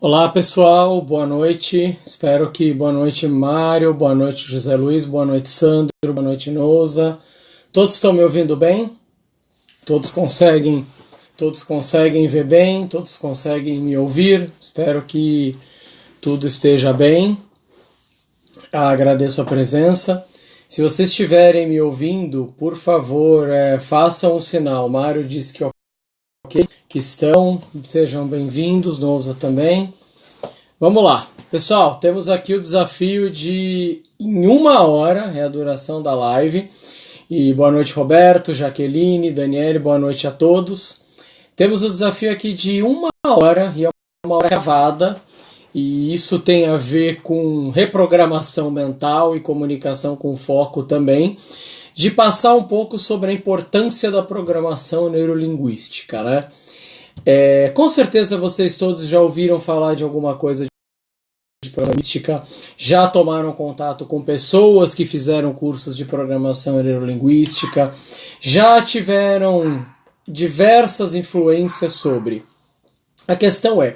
Olá pessoal, boa noite. Espero que boa noite Mário, boa noite José Luiz, boa noite Sandro, boa noite Nousa. Todos estão me ouvindo bem? Todos conseguem ver bem? Todos conseguem me ouvir? Espero que tudo esteja bem. Agradeço a presença. Se vocês estiverem me ouvindo, por favor, façam um sinal. Mário disse que ok, que estão, sejam bem-vindos, Nousa também. Vamos lá, pessoal, temos aqui o desafio de em 1 hora, é a duração da live. E boa noite Roberto, Jaqueline, Daniele, boa noite a todos. Temos o desafio aqui de 1 hora, e é uma hora gravada, e isso tem a ver com reprogramação mental e comunicação com foco também, de passar um pouco sobre a importância da programação neurolinguística, né? Com certeza vocês todos já ouviram falar de alguma coisa de programação, já tomaram contato com pessoas que fizeram cursos de programação neurolinguística, já tiveram diversas influências sobre. A questão é,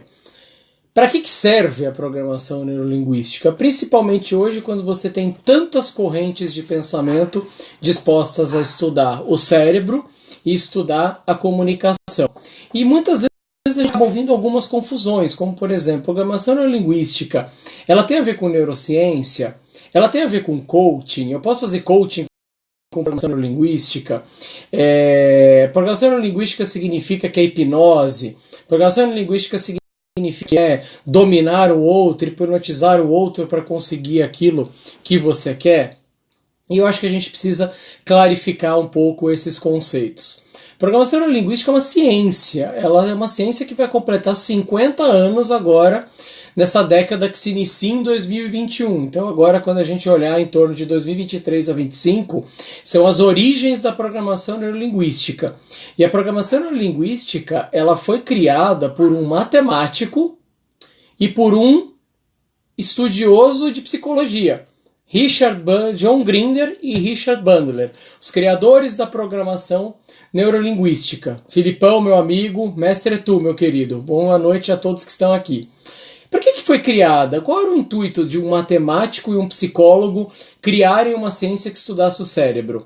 para que serve a programação neurolinguística? Principalmente hoje, quando você tem tantas correntes de pensamento dispostas a estudar o cérebro e estudar a comunicação. E muitas vezes a gente acaba ouvindo algumas confusões, como por exemplo, programação neurolinguística, ela tem a ver com neurociência, ela tem a ver com coaching, eu posso fazer coaching com programação neurolinguística, programação neurolinguística significa que é hipnose, programação neurolinguística significa que dominar o outro, hipnotizar o outro para conseguir aquilo que você quer. E eu acho que a gente precisa clarificar um pouco esses conceitos. Programação neurolinguística é uma ciência, ela é uma ciência que vai completar 50 anos agora, nessa década que se inicia em 2021. Então agora, quando a gente olhar em torno de 2023 a 2025, são as origens da programação neurolinguística. E a programação neurolinguística, ela foi criada por um matemático e por um estudioso de psicologia, John Grinder e Richard Bandler, os criadores da programação neurolinguística. Filipão, meu amigo, mestre é tu, meu querido. Boa noite a todos que estão aqui. Por que foi criada? Qual era o intuito de um matemático e um psicólogo criarem uma ciência que estudasse o cérebro?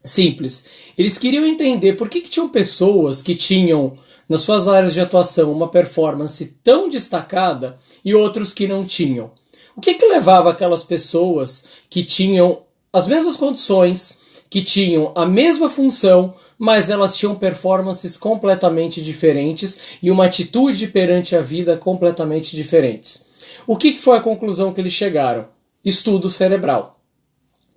Simples. Eles queriam entender por que tinham pessoas que tinham, nas suas áreas de atuação, uma performance tão destacada e outros que não tinham. O que levava aquelas pessoas que tinham as mesmas condições, que tinham a mesma função, mas elas tinham performances completamente diferentes e uma atitude perante a vida completamente diferentes? O que foi a conclusão que eles chegaram? Estudo cerebral.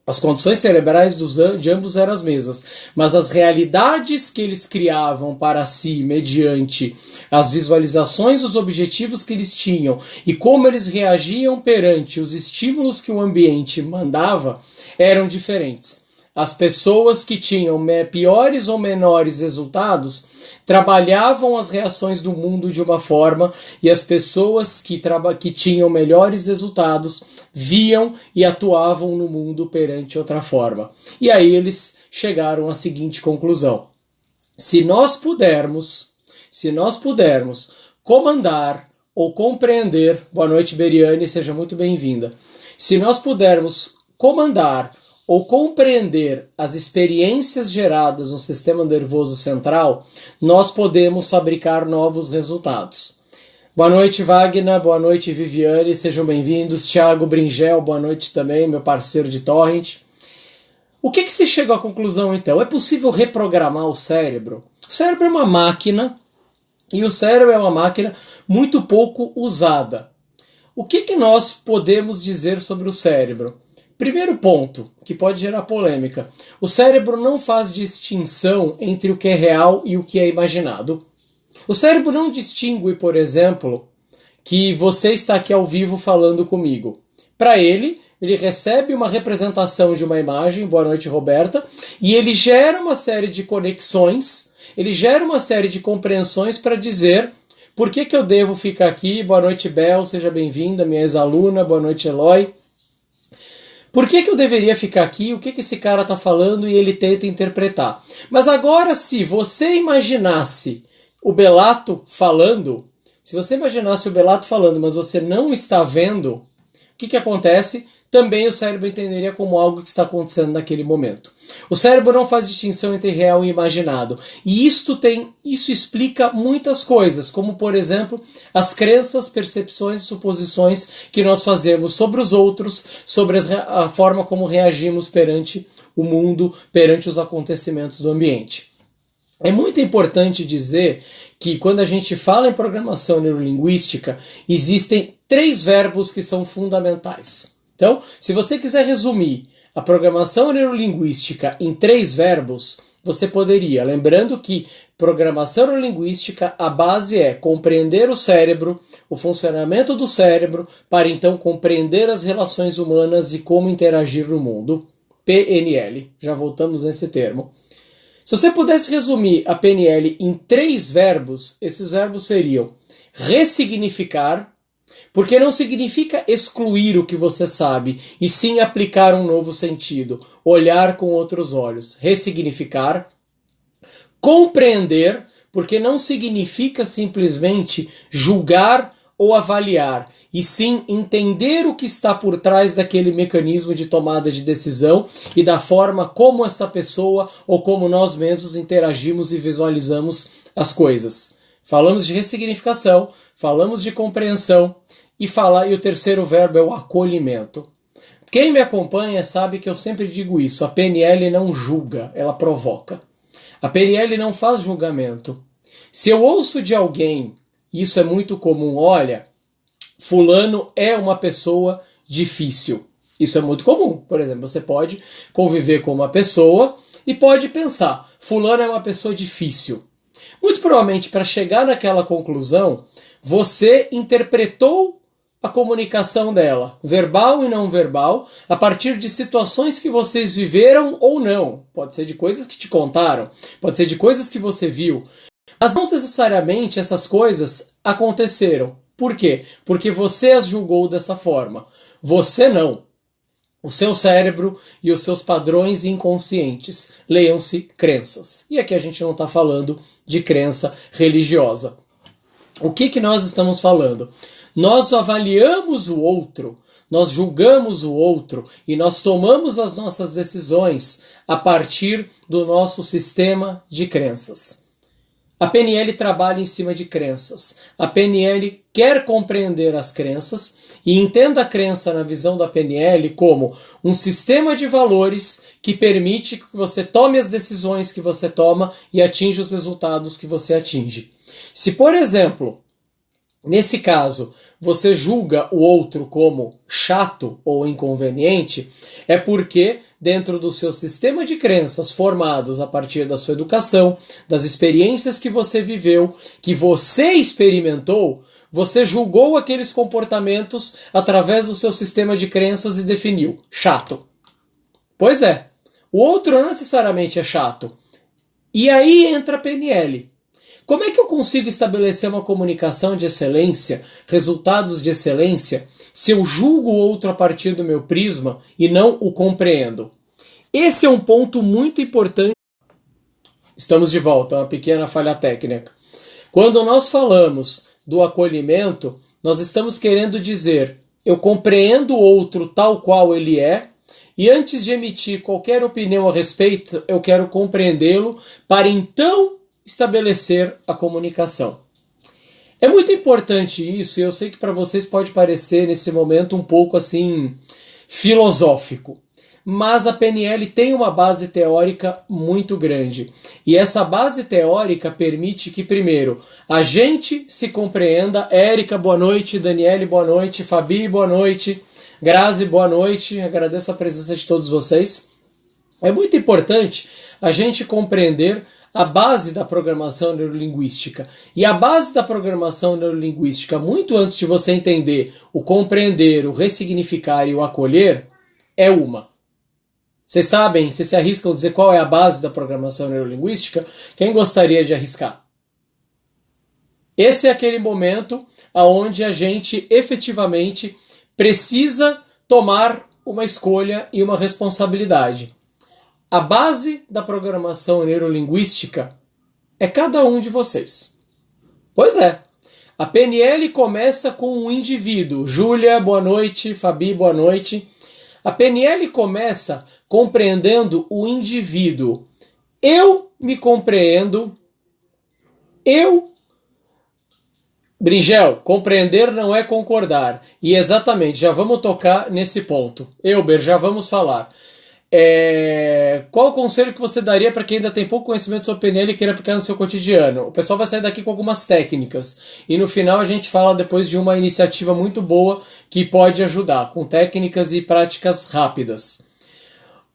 As condições cerebrais de ambos eram as mesmas, mas as realidades que eles criavam para si, mediante as visualizações, os objetivos que eles tinham e como eles reagiam perante os estímulos que o ambiente mandava, eram diferentes. As pessoas que tinham piores ou menores resultados trabalhavam as reações do mundo de uma forma, e as pessoas que tinham melhores resultados viam e atuavam no mundo perante outra forma. E aí eles chegaram à seguinte conclusão: se nós pudermos comandar ou compreender, boa noite Beriane, seja muito bem-vinda, se nós pudermos comandar ou compreender as experiências geradas no sistema nervoso central, nós podemos fabricar novos resultados. Boa noite, Wagner, boa noite, Viviane, sejam bem-vindos. Thiago Bringel, boa noite também, meu parceiro de Torrent. O que se chegou à conclusão, então? É possível reprogramar o cérebro? O cérebro é uma máquina, e o cérebro é uma máquina muito pouco usada. O que nós podemos dizer sobre o cérebro? Primeiro ponto, que pode gerar polêmica. O cérebro não faz distinção entre o que é real e o que é imaginado. O cérebro não distingue, por exemplo, que você está aqui ao vivo falando comigo. Para ele recebe uma representação de uma imagem, boa noite Roberta, e ele gera uma série de conexões, ele gera uma série de compreensões para dizer por que eu devo ficar aqui. Boa noite Bel, seja bem-vinda, minha ex-aluna, boa noite Eloy. Por que eu deveria ficar aqui? O que esse cara está falando? E ele tenta interpretar. Mas agora, se você imaginasse o Belato falando, Se você imaginasse o Belato falando, mas você não está vendo, o que acontece? Também o cérebro entenderia como algo que está acontecendo naquele momento. O cérebro não faz distinção entre real e imaginado. E isso explica muitas coisas, como, por exemplo, as crenças, percepções e suposições que nós fazemos sobre os outros, sobre a forma como reagimos perante o mundo, perante os acontecimentos do ambiente. É muito importante dizer que quando a gente fala em programação neurolinguística, existem 3 verbos que são fundamentais. Então, se você quiser resumir a programação neurolinguística em 3 verbos, você poderia, lembrando que programação neurolinguística, a base é compreender o cérebro, o funcionamento do cérebro, para então compreender as relações humanas e como interagir no mundo. PNL, já voltamos nesse termo. Se você pudesse resumir a PNL em 3 verbos, esses verbos seriam ressignificar, porque não significa excluir o que você sabe, e sim aplicar um novo sentido, olhar com outros olhos. Ressignificar. Compreender, porque não significa simplesmente julgar ou avaliar, e sim entender o que está por trás daquele mecanismo de tomada de decisão e da forma como esta pessoa ou como nós mesmos interagimos e visualizamos as coisas. Falamos de ressignificação, falamos de compreensão e o terceiro verbo é o acolhimento. Quem me acompanha sabe que eu sempre digo isso, a PNL não julga, ela provoca. A PNL não faz julgamento. Se eu ouço de alguém, e isso é muito comum, olha, fulano é uma pessoa difícil. Isso é muito comum. Por exemplo, você pode conviver com uma pessoa e pode pensar, fulano é uma pessoa difícil. Muito provavelmente, para chegar naquela conclusão, você interpretou a comunicação dela, verbal e não verbal, a partir de situações que vocês viveram ou não. Pode ser de coisas que te contaram, pode ser de coisas que você viu. Mas não necessariamente essas coisas aconteceram. Por quê? Porque você as julgou dessa forma. Você não. O seu cérebro e os seus padrões inconscientes. Leiam-se crenças. E aqui a gente não está falando de crença religiosa. O que nós estamos falando? Nós avaliamos o outro, nós julgamos o outro e nós tomamos as nossas decisões a partir do nosso sistema de crenças. A PNL trabalha em cima de crenças. A PNL quer compreender as crenças e entenda a crença na visão da PNL como um sistema de valores que permite que você tome as decisões que você toma e atinja os resultados que você atinge. Se, por exemplo, nesse caso, você julga o outro como chato ou inconveniente, é porque dentro do seu sistema de crenças formados a partir da sua educação, das experiências que você viveu, que você experimentou, você julgou aqueles comportamentos através do seu sistema de crenças e definiu chato. Pois é, o outro não necessariamente é chato. E aí entra a PNL. Como é que eu consigo estabelecer uma comunicação de excelência, resultados de excelência, se eu julgo o outro a partir do meu prisma e não o compreendo? Esse é um ponto muito importante. Estamos de volta, uma pequena falha técnica. Quando nós falamos do acolhimento, nós estamos querendo dizer, eu compreendo o outro tal qual ele é, e antes de emitir qualquer opinião a respeito, eu quero compreendê-lo para então estabelecer a comunicação. É muito importante isso, e eu sei que para vocês pode parecer nesse momento um pouco assim filosófico, mas a PNL tem uma base teórica muito grande. E essa base teórica permite que, primeiro, a gente se compreenda. Érica, boa noite. Daniele, boa noite. Fabi, boa noite. Grazi, boa noite. Agradeço a presença de todos vocês. É muito importante a gente compreender a base da programação neurolinguística. E a base da programação neurolinguística, muito antes de você entender o compreender, o ressignificar e o acolher, é uma. Vocês sabem, vocês se arriscam a dizer qual é a base da programação neurolinguística? Quem gostaria de arriscar? Esse é aquele momento onde a gente efetivamente precisa tomar uma escolha e uma responsabilidade. A base da programação neurolinguística é cada um de vocês. Pois é. A PNL começa com um indivíduo. Júlia, boa noite. Fabi, boa noite. A PNL começa compreendendo o indivíduo. Eu me compreendo. Bringel, compreender não é concordar. E exatamente, já vamos tocar nesse ponto. Elber, já vamos falar. Qual o conselho que você daria para quem ainda tem pouco conhecimento sobre PNL e queira aplicar no seu cotidiano? O pessoal vai sair daqui com algumas técnicas. E no final a gente fala depois de uma iniciativa muito boa que pode ajudar, com técnicas e práticas rápidas.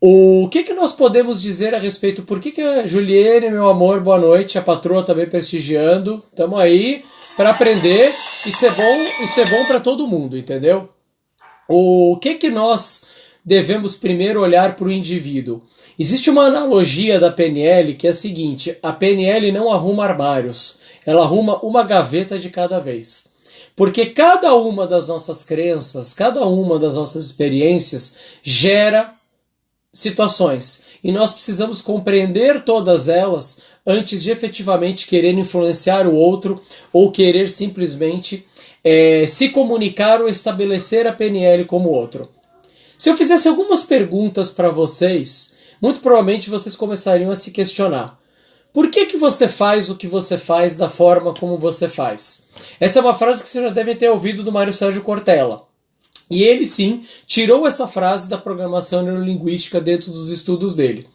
O que nós podemos dizer a respeito? Por que a Juliene, meu amor, boa noite, a patroa também prestigiando. Estamos aí para aprender e ser bom para todo mundo, entendeu? O que nós devemos primeiro olhar para o indivíduo? Existe uma analogia da PNL que é a seguinte: a PNL não arruma armários, ela arruma uma gaveta de cada vez. Porque cada uma das nossas crenças, cada uma das nossas experiências gera situações. E nós precisamos compreender todas elas antes de efetivamente querer influenciar o outro ou querer simplesmente se comunicar ou estabelecer a PNL como outro. Se eu fizesse algumas perguntas para vocês, muito provavelmente vocês começariam a se questionar. Por que você faz o que você faz da forma como você faz? Essa é uma frase que vocês já devem ter ouvido do Mário Sérgio Cortella. E ele sim tirou essa frase da programação neurolinguística dentro dos estudos dele.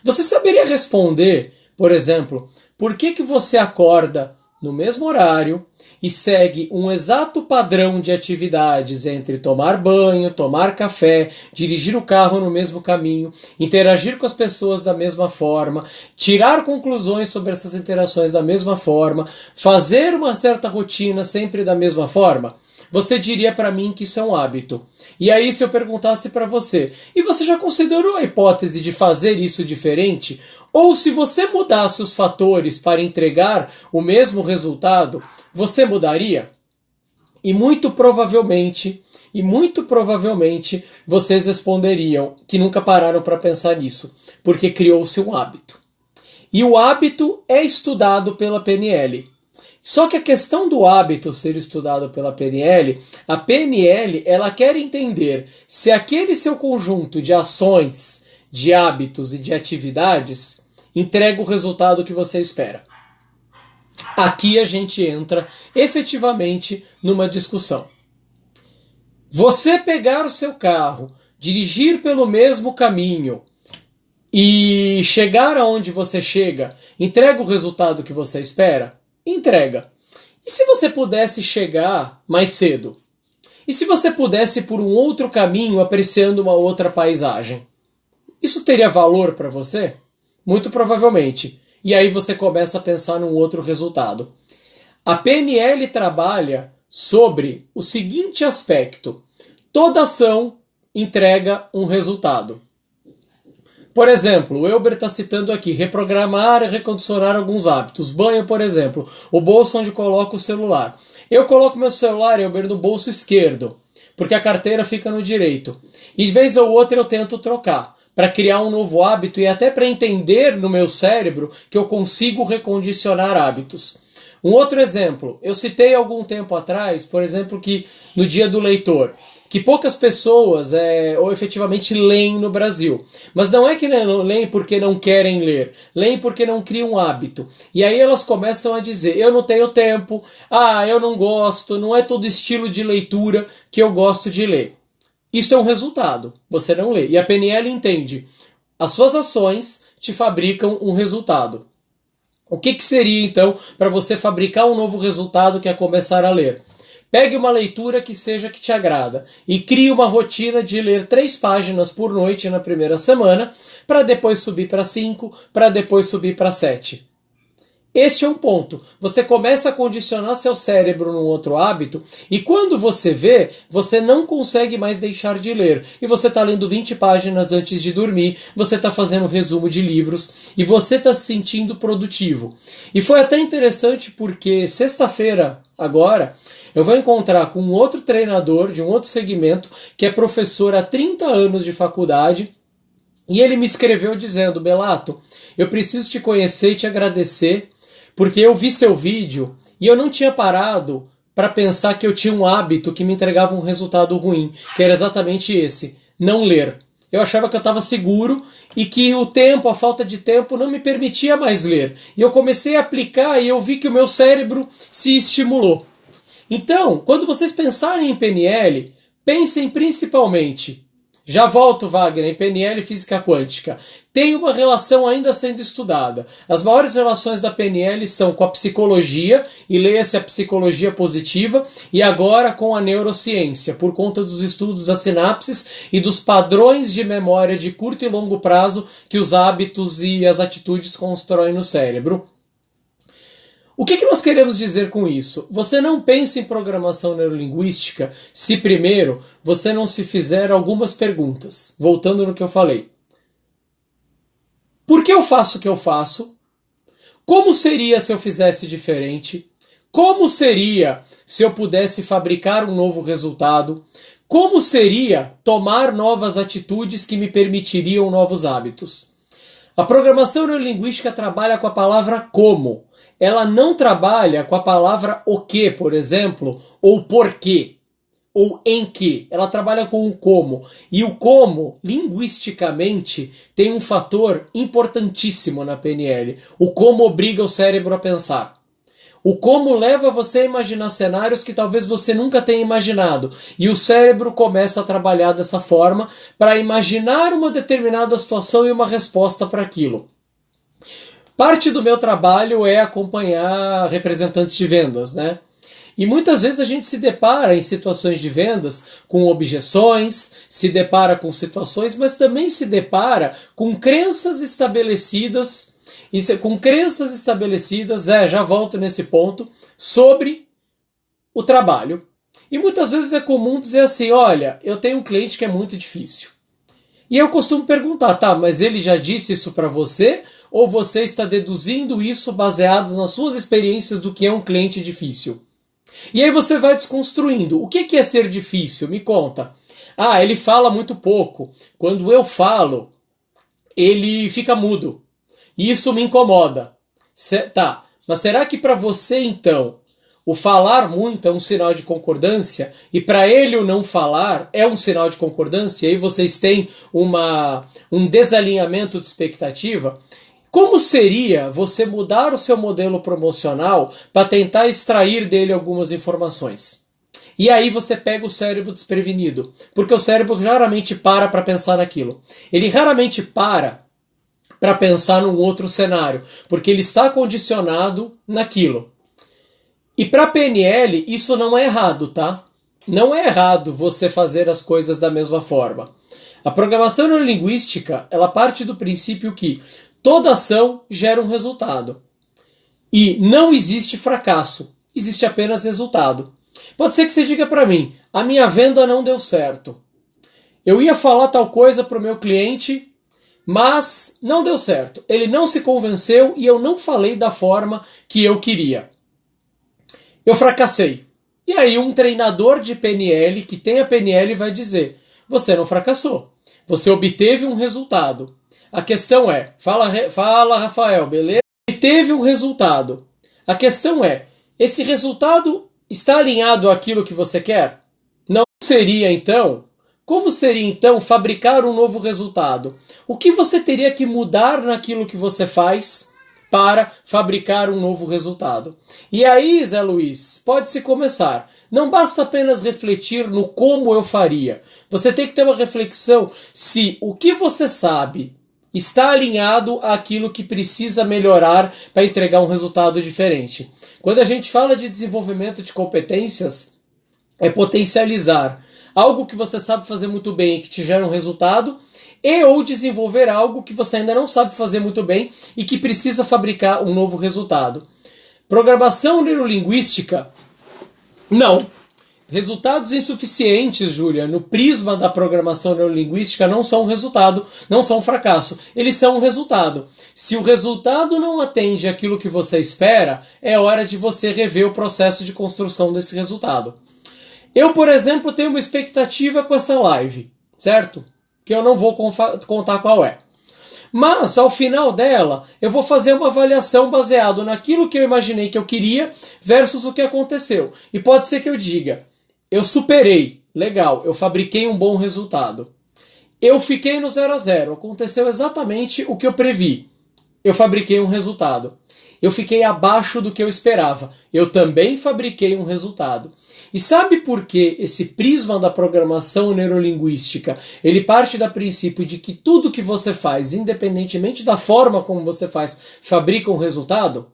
Você saberia responder, por exemplo, por que você acorda no mesmo horário e segue um exato padrão de atividades entre tomar banho, tomar café, dirigir o carro no mesmo caminho, interagir com as pessoas da mesma forma, tirar conclusões sobre essas interações da mesma forma, fazer uma certa rotina sempre da mesma forma? Você diria para mim que isso é um hábito. E aí se eu perguntasse para você, e você já considerou a hipótese de fazer isso diferente? Ou se você mudasse os fatores para entregar o mesmo resultado, você mudaria? E muito provavelmente vocês responderiam que nunca pararam para pensar nisso, porque criou-se um hábito. E o hábito é estudado pela PNL. Só que a questão do hábito ser estudado pela PNL, a PNL ela quer entender se aquele seu conjunto de ações, de hábitos e de atividades entrega o resultado que você espera. Aqui a gente entra efetivamente numa discussão. Você pegar o seu carro, dirigir pelo mesmo caminho e chegar aonde você chega, entrega o resultado que você espera? Entrega. E se você pudesse chegar mais cedo? E se você pudesse ir por um outro caminho apreciando uma outra paisagem? Isso teria valor para você? Muito provavelmente. E aí você começa a pensar num outro resultado. A PNL trabalha sobre o seguinte aspecto: toda ação entrega um resultado. Por exemplo, o Elber está citando aqui, reprogramar e recondicionar alguns hábitos. Banho, por exemplo, o bolso onde coloco o celular. Eu coloco meu celular, Elber, no bolso esquerdo, porque a carteira fica no direito. E de vez ou outra eu tento trocar, para criar um novo hábito e até para entender no meu cérebro que eu consigo recondicionar hábitos. Um outro exemplo, eu citei algum tempo atrás, por exemplo, que no Dia do Leitor, que poucas pessoas ou efetivamente leem no Brasil. Mas não é que não leem porque não querem ler, leem porque não criam um hábito. E aí elas começam a dizer, eu não tenho tempo, eu não gosto, não é todo estilo de leitura que eu gosto de ler. Isso é um resultado, você não lê. E a PNL entende, as suas ações te fabricam um resultado. O que seria então para você fabricar um novo resultado que é começar a ler? Pegue uma leitura que seja que te agrada e crie uma rotina de ler 3 páginas por noite na primeira semana, para depois subir para 5, para depois subir para 7. Este é um ponto. Você começa a condicionar seu cérebro num outro hábito e quando você vê, você não consegue mais deixar de ler. E você está lendo 20 páginas antes de dormir, você está fazendo resumo de livros e você está se sentindo produtivo. E foi até interessante porque sexta-feira, agora, eu vou encontrar com um outro treinador de um outro segmento que é professor há 30 anos de faculdade e ele me escreveu dizendo, Belato, eu preciso te conhecer e te agradecer porque eu vi seu vídeo E eu não tinha parado para pensar que eu tinha um hábito que me entregava um resultado ruim, que era exatamente esse, não ler. Eu achava que eu estava seguro e que o tempo, a falta de tempo, não me permitia mais ler. E eu comecei a aplicar e eu vi que o meu cérebro se estimulou. Então, quando vocês pensarem em PNL, pensem principalmente, já volto, Wagner, em PNL e física quântica, tem uma relação ainda sendo estudada. As maiores relações da PNL são com a psicologia, e leia-se a psicologia positiva, e agora com a neurociência, por conta dos estudos das sinapses e dos padrões de memória de curto e longo prazo que os hábitos e as atitudes constroem no cérebro. O que nós queremos dizer com isso? Você não pensa em programação neurolinguística se primeiro você não se fizer algumas perguntas. Voltando no que eu falei. Por que eu faço o que eu faço? Como seria se eu fizesse diferente? Como seria se eu pudesse fabricar um novo resultado? Como seria tomar novas atitudes que me permitiriam novos hábitos? A programação neurolinguística trabalha com a palavra como. Ela não trabalha com a palavra o que, por exemplo, ou porquê, ou em que. Ela trabalha com o como. E o como, linguisticamente, tem um fator importantíssimo na PNL. O como obriga o cérebro a pensar. O como leva você a imaginar cenários que talvez você nunca tenha imaginado. E o cérebro começa a trabalhar dessa forma para imaginar uma determinada situação e uma resposta para aquilo. Parte do meu trabalho é acompanhar representantes de vendas, né? E muitas vezes a gente se depara em situações de vendas com objeções, se depara com situações, mas também se depara com crenças estabelecidas, já volto nesse ponto, sobre o trabalho. E muitas vezes é comum dizer assim, olha, eu tenho um cliente que é muito difícil. E eu costumo perguntar, tá, mas ele já disse isso para você? Ou você está deduzindo isso baseado nas suas experiências do que é um cliente difícil? E aí você vai desconstruindo. O que é ser difícil? Me conta. Ah, ele fala muito pouco. Quando eu falo, ele fica mudo. E isso me incomoda. Tá, mas será que para você então o falar muito é um sinal de concordância e para ele o não falar é um sinal de concordância? E aí vocês têm um desalinhamento de expectativa? Como seria você mudar o seu modelo promocional para tentar extrair dele algumas informações? E aí você pega o cérebro desprevenido, porque o cérebro raramente para pensar naquilo. Ele raramente para pensar num outro cenário, porque ele está condicionado naquilo. E para PNL isso não é errado, tá? Não é errado você fazer as coisas da mesma forma. A programação neurolinguística, ela parte do princípio que toda ação gera um resultado. E não existe fracasso, existe apenas resultado. Pode ser que você diga para mim, a minha venda não deu certo. Eu ia falar tal coisa para o meu cliente, mas não deu certo. Ele não se convenceu e eu não falei da forma que eu queria. Eu fracassei. E aí um treinador de PNL, que tem a PNL, vai dizer, você não fracassou. Você obteve um resultado. A questão é, fala Rafael, beleza? Obteve um resultado. A questão é, esse resultado está alinhado àquilo que você quer? Não seria então? Como seria então fabricar um novo resultado? O que você teria que mudar naquilo que você faz para fabricar um novo resultado? E aí, Zé Luiz, pode-se começar. Não basta apenas refletir no como eu faria. Você tem que ter uma reflexão se o que você sabe está alinhado àquilo que precisa melhorar para entregar um resultado diferente. Quando a gente fala de desenvolvimento de competências, é potencializar algo que você sabe fazer muito bem e que te gera um resultado, e ou desenvolver algo que você ainda não sabe fazer muito bem e que precisa fabricar um novo resultado. Programação neurolinguística, não. Resultados insuficientes, Júlia, no prisma da programação neurolinguística não são um resultado, não são um fracasso. Eles são um resultado. Se o resultado não atende àquilo que você espera, é hora de você rever o processo de construção desse resultado. Eu, por exemplo, tenho uma expectativa com essa live, certo? Que eu não vou contar qual é. Mas, ao final dela, eu vou fazer uma avaliação baseado naquilo que eu imaginei que eu queria versus o que aconteceu. E pode ser que eu diga, eu superei, legal, eu fabriquei um bom resultado. Eu fiquei no 0 a 0, aconteceu exatamente o que eu previ. Eu fabriquei um resultado. Eu fiquei abaixo do que eu esperava. Eu também fabriquei um resultado. E sabe por que esse prisma da programação neurolinguística, ele parte do princípio de que tudo que você faz, independentemente da forma como você faz, fabrica um resultado?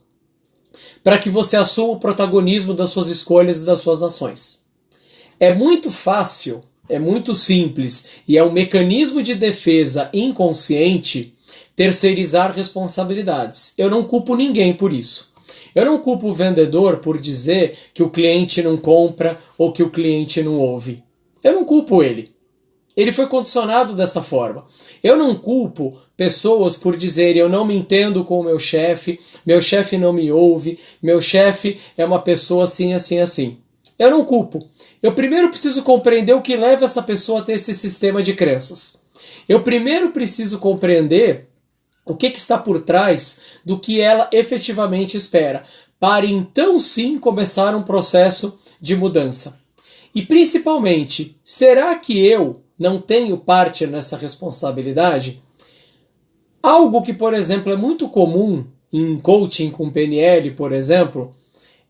Para que você assuma o protagonismo das suas escolhas e das suas ações. É muito fácil, é muito simples, e é um mecanismo de defesa inconsciente terceirizar responsabilidades. Eu não culpo ninguém por isso. Eu não culpo o vendedor por dizer que o cliente não compra ou que o cliente não ouve. Eu não culpo ele. Ele foi condicionado dessa forma. Eu não culpo pessoas por dizerem eu não me entendo com o meu chefe não me ouve, meu chefe é uma pessoa assim, assim, assim. Eu não culpo. Eu primeiro preciso compreender o que leva essa pessoa a ter esse sistema de crenças. Eu primeiro preciso compreender o que está por trás do que ela efetivamente espera, para então sim começar um processo de mudança. E principalmente, será que eu não tenho parte nessa responsabilidade? Algo que, por exemplo, é muito comum em coaching com PNL, por exemplo,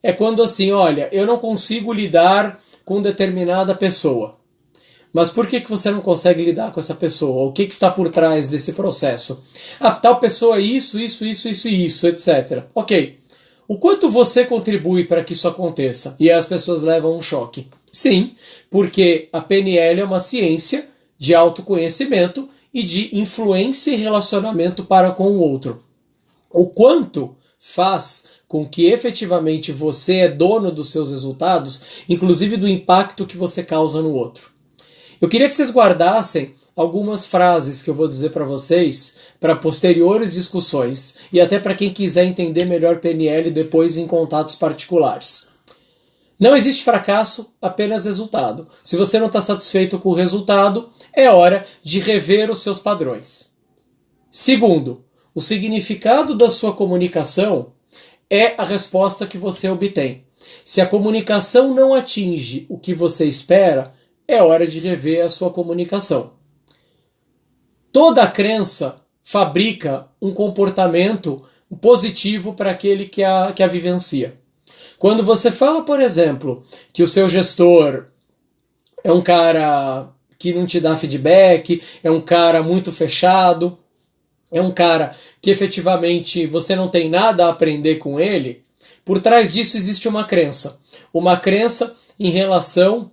é quando assim, olha, eu não consigo lidar com determinada pessoa. Mas por que você não consegue lidar com essa pessoa? O que está por trás desse processo? Ah, tal pessoa isso, etc. Ok. O quanto você contribui para que isso aconteça? E as pessoas levam um choque. Sim, porque a PNL é uma ciência de autoconhecimento e de influência e relacionamento para com o outro. O quanto faz com que efetivamente você é dono dos seus resultados, inclusive do impacto que você causa no outro. Eu queria que vocês guardassem algumas frases que eu vou dizer para vocês para posteriores discussões e até para quem quiser entender melhor PNL depois em contatos particulares. Não existe fracasso, apenas resultado. Se você não está satisfeito com o resultado, é hora de rever os seus padrões. Segundo, o significado da sua comunicação é a resposta que você obtém. Se a comunicação não atinge o que você espera, é hora de rever a sua comunicação. Toda crença fabrica um comportamento positivo para aquele que a vivencia. Quando você fala, por exemplo, que o seu gestor é um cara que não te dá feedback, é um cara muito fechado, é um cara que efetivamente você não tem nada a aprender com ele, por trás disso existe uma crença. Uma crença em relação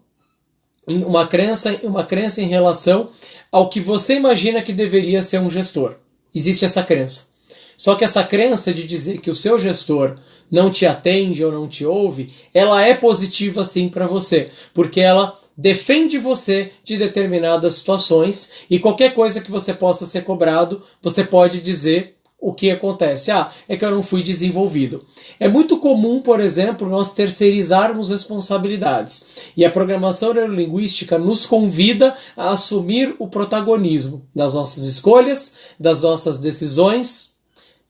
em relação ao que você imagina que deveria ser um gestor. Existe essa crença. Só que essa crença de dizer que o seu gestor não te atende ou não te ouve, ela é positiva sim para você, porque ela defende você de determinadas situações e qualquer coisa que você possa ser cobrado, você pode dizer o que acontece. Ah, é que eu não fui desenvolvido. É muito comum, por exemplo, nós terceirizarmos responsabilidades. E a programação neurolinguística nos convida a assumir o protagonismo das nossas escolhas, das nossas decisões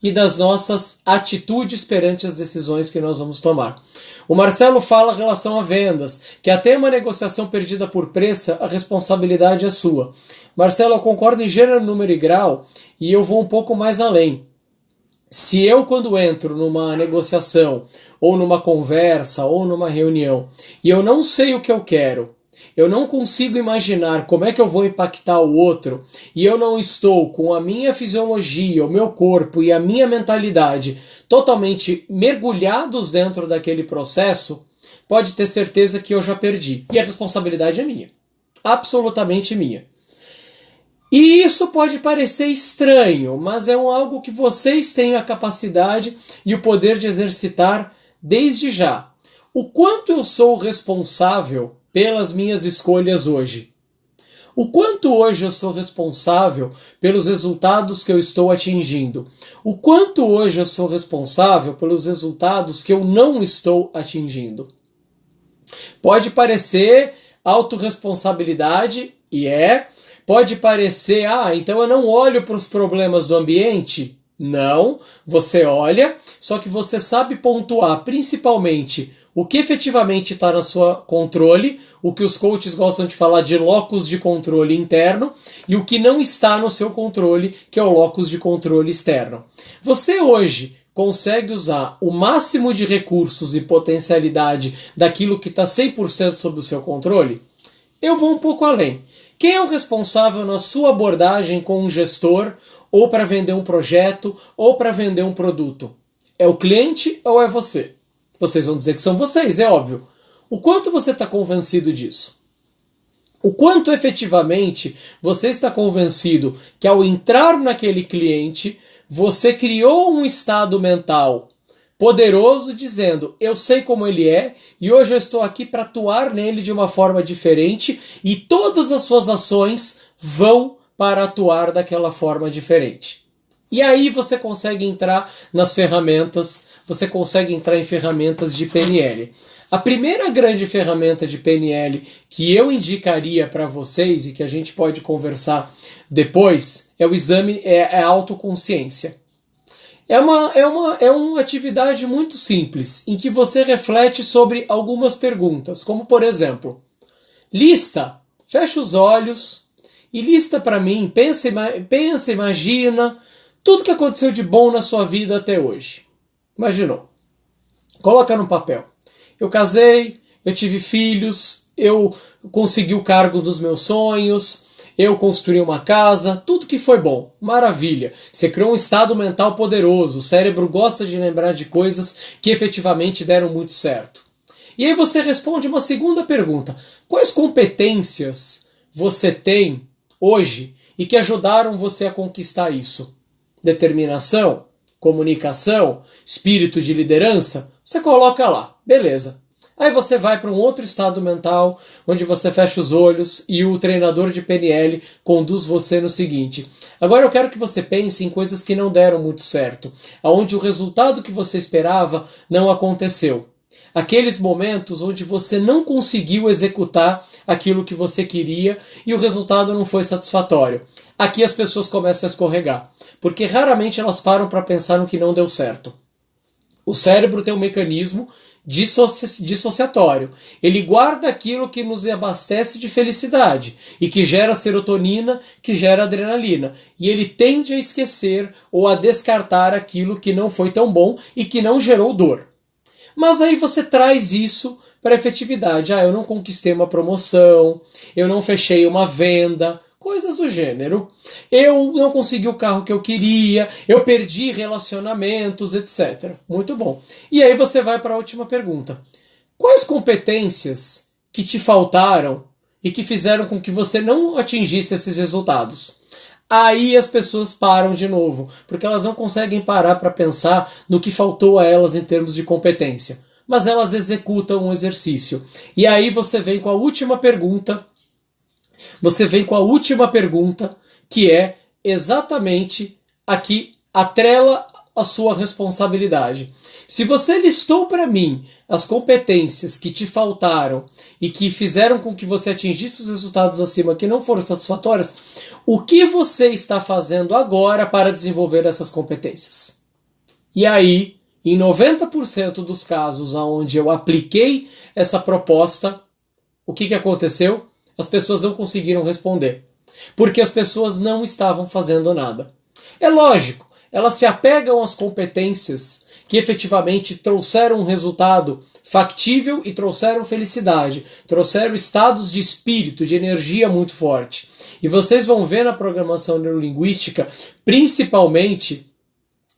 e das nossas atitudes perante as decisões que nós vamos tomar. O Marcelo fala em relação a vendas, que até uma negociação perdida por preço, a responsabilidade é sua. Marcelo, eu concordo em gênero, número e grau, e eu vou um pouco mais além. Se eu, quando entro numa negociação, ou numa conversa, ou numa reunião, e eu não sei o que eu quero, eu não consigo imaginar como é que eu vou impactar o outro, e eu não estou com a minha fisiologia, o meu corpo e a minha mentalidade totalmente mergulhados dentro daquele processo, pode ter certeza que eu já perdi. E a responsabilidade é minha. Absolutamente minha. E isso pode parecer estranho, mas é algo que vocês têm a capacidade e o poder de exercitar desde já. O quanto eu sou responsável pelas minhas escolhas hoje? O quanto hoje eu sou responsável pelos resultados que eu estou atingindo? O quanto hoje eu sou responsável pelos resultados que eu não estou atingindo? Pode parecer autorresponsabilidade, e pode parecer, então eu não olho para os problemas do ambiente. Não, você olha, só que você sabe pontuar principalmente o que efetivamente está no seu controle, o que os coaches gostam de falar de locus de controle interno, e o que não está no seu controle, que é o locus de controle externo. Você hoje consegue usar o máximo de recursos e potencialidade daquilo que está 100% sob o seu controle? Eu vou um pouco além. Quem é o responsável na sua abordagem com um gestor, ou para vender um projeto, ou para vender um produto? É o cliente ou é você? Vocês vão dizer que são vocês, é óbvio. O quanto você está convencido disso? O quanto efetivamente você está convencido que ao entrar naquele cliente, você criou um estado mental poderoso dizendo, eu sei como ele é e hoje eu estou aqui para atuar nele de uma forma diferente e todas as suas ações vão para atuar daquela forma diferente. E aí você consegue entrar nas ferramentas, você consegue entrar em ferramentas de PNL. A primeira grande ferramenta de PNL que eu indicaria para vocês e que a gente pode conversar depois é o exame, é a autoconsciência. É uma atividade muito simples, em que você reflete sobre algumas perguntas, como por exemplo, fecha os olhos e lista para mim, pensa, imagina, tudo que aconteceu de bom na sua vida até hoje. Imaginou. Coloca no papel. Eu casei, eu tive filhos, eu consegui o cargo dos meus sonhos, eu construí uma casa, tudo que foi bom, maravilha. Você criou um estado mental poderoso, o cérebro gosta de lembrar de coisas que efetivamente deram muito certo. E aí você responde uma segunda pergunta. Quais competências você tem hoje e que ajudaram você a conquistar isso? Determinação? Comunicação? Espírito de liderança? Você coloca lá, beleza. Aí você vai para um outro estado mental, onde você fecha os olhos e o treinador de PNL conduz você no seguinte. Agora eu quero que você pense em coisas que não deram muito certo, onde o resultado que você esperava não aconteceu. Aqueles momentos onde você não conseguiu executar aquilo que você queria e o resultado não foi satisfatório. Aqui as pessoas começam a escorregar, porque raramente elas param para pensar no que não deu certo. O cérebro tem um mecanismo dissociatório. Ele guarda aquilo que nos abastece de felicidade e que gera serotonina, que gera adrenalina. E ele tende a esquecer ou a descartar aquilo que não foi tão bom e que não gerou dor. Mas aí você traz isso para a efetividade. Eu não conquistei uma promoção, eu não fechei uma venda, coisas do gênero. Eu não consegui o carro que eu queria, eu perdi relacionamentos, etc. Muito bom. E aí você vai para a última pergunta. Quais competências que te faltaram e que fizeram com que você não atingisse esses resultados? Aí as pessoas param de novo, porque elas não conseguem parar para pensar no que faltou a elas em termos de competência. Mas elas executam um exercício. E aí você vem com a última pergunta. Que é exatamente a que atrela a sua responsabilidade. Se você listou para mim as competências que te faltaram e que fizeram com que você atingisse os resultados acima que não foram satisfatórios, o que você está fazendo agora para desenvolver essas competências? E aí, em 90% dos casos onde eu apliquei essa proposta, o que aconteceu? As pessoas não conseguiram responder. Porque as pessoas não estavam fazendo nada. É lógico, elas se apegam às competências que efetivamente trouxeram um resultado factível e trouxeram felicidade, trouxeram estados de espírito, de energia muito forte. E vocês vão ver na programação neurolinguística, principalmente,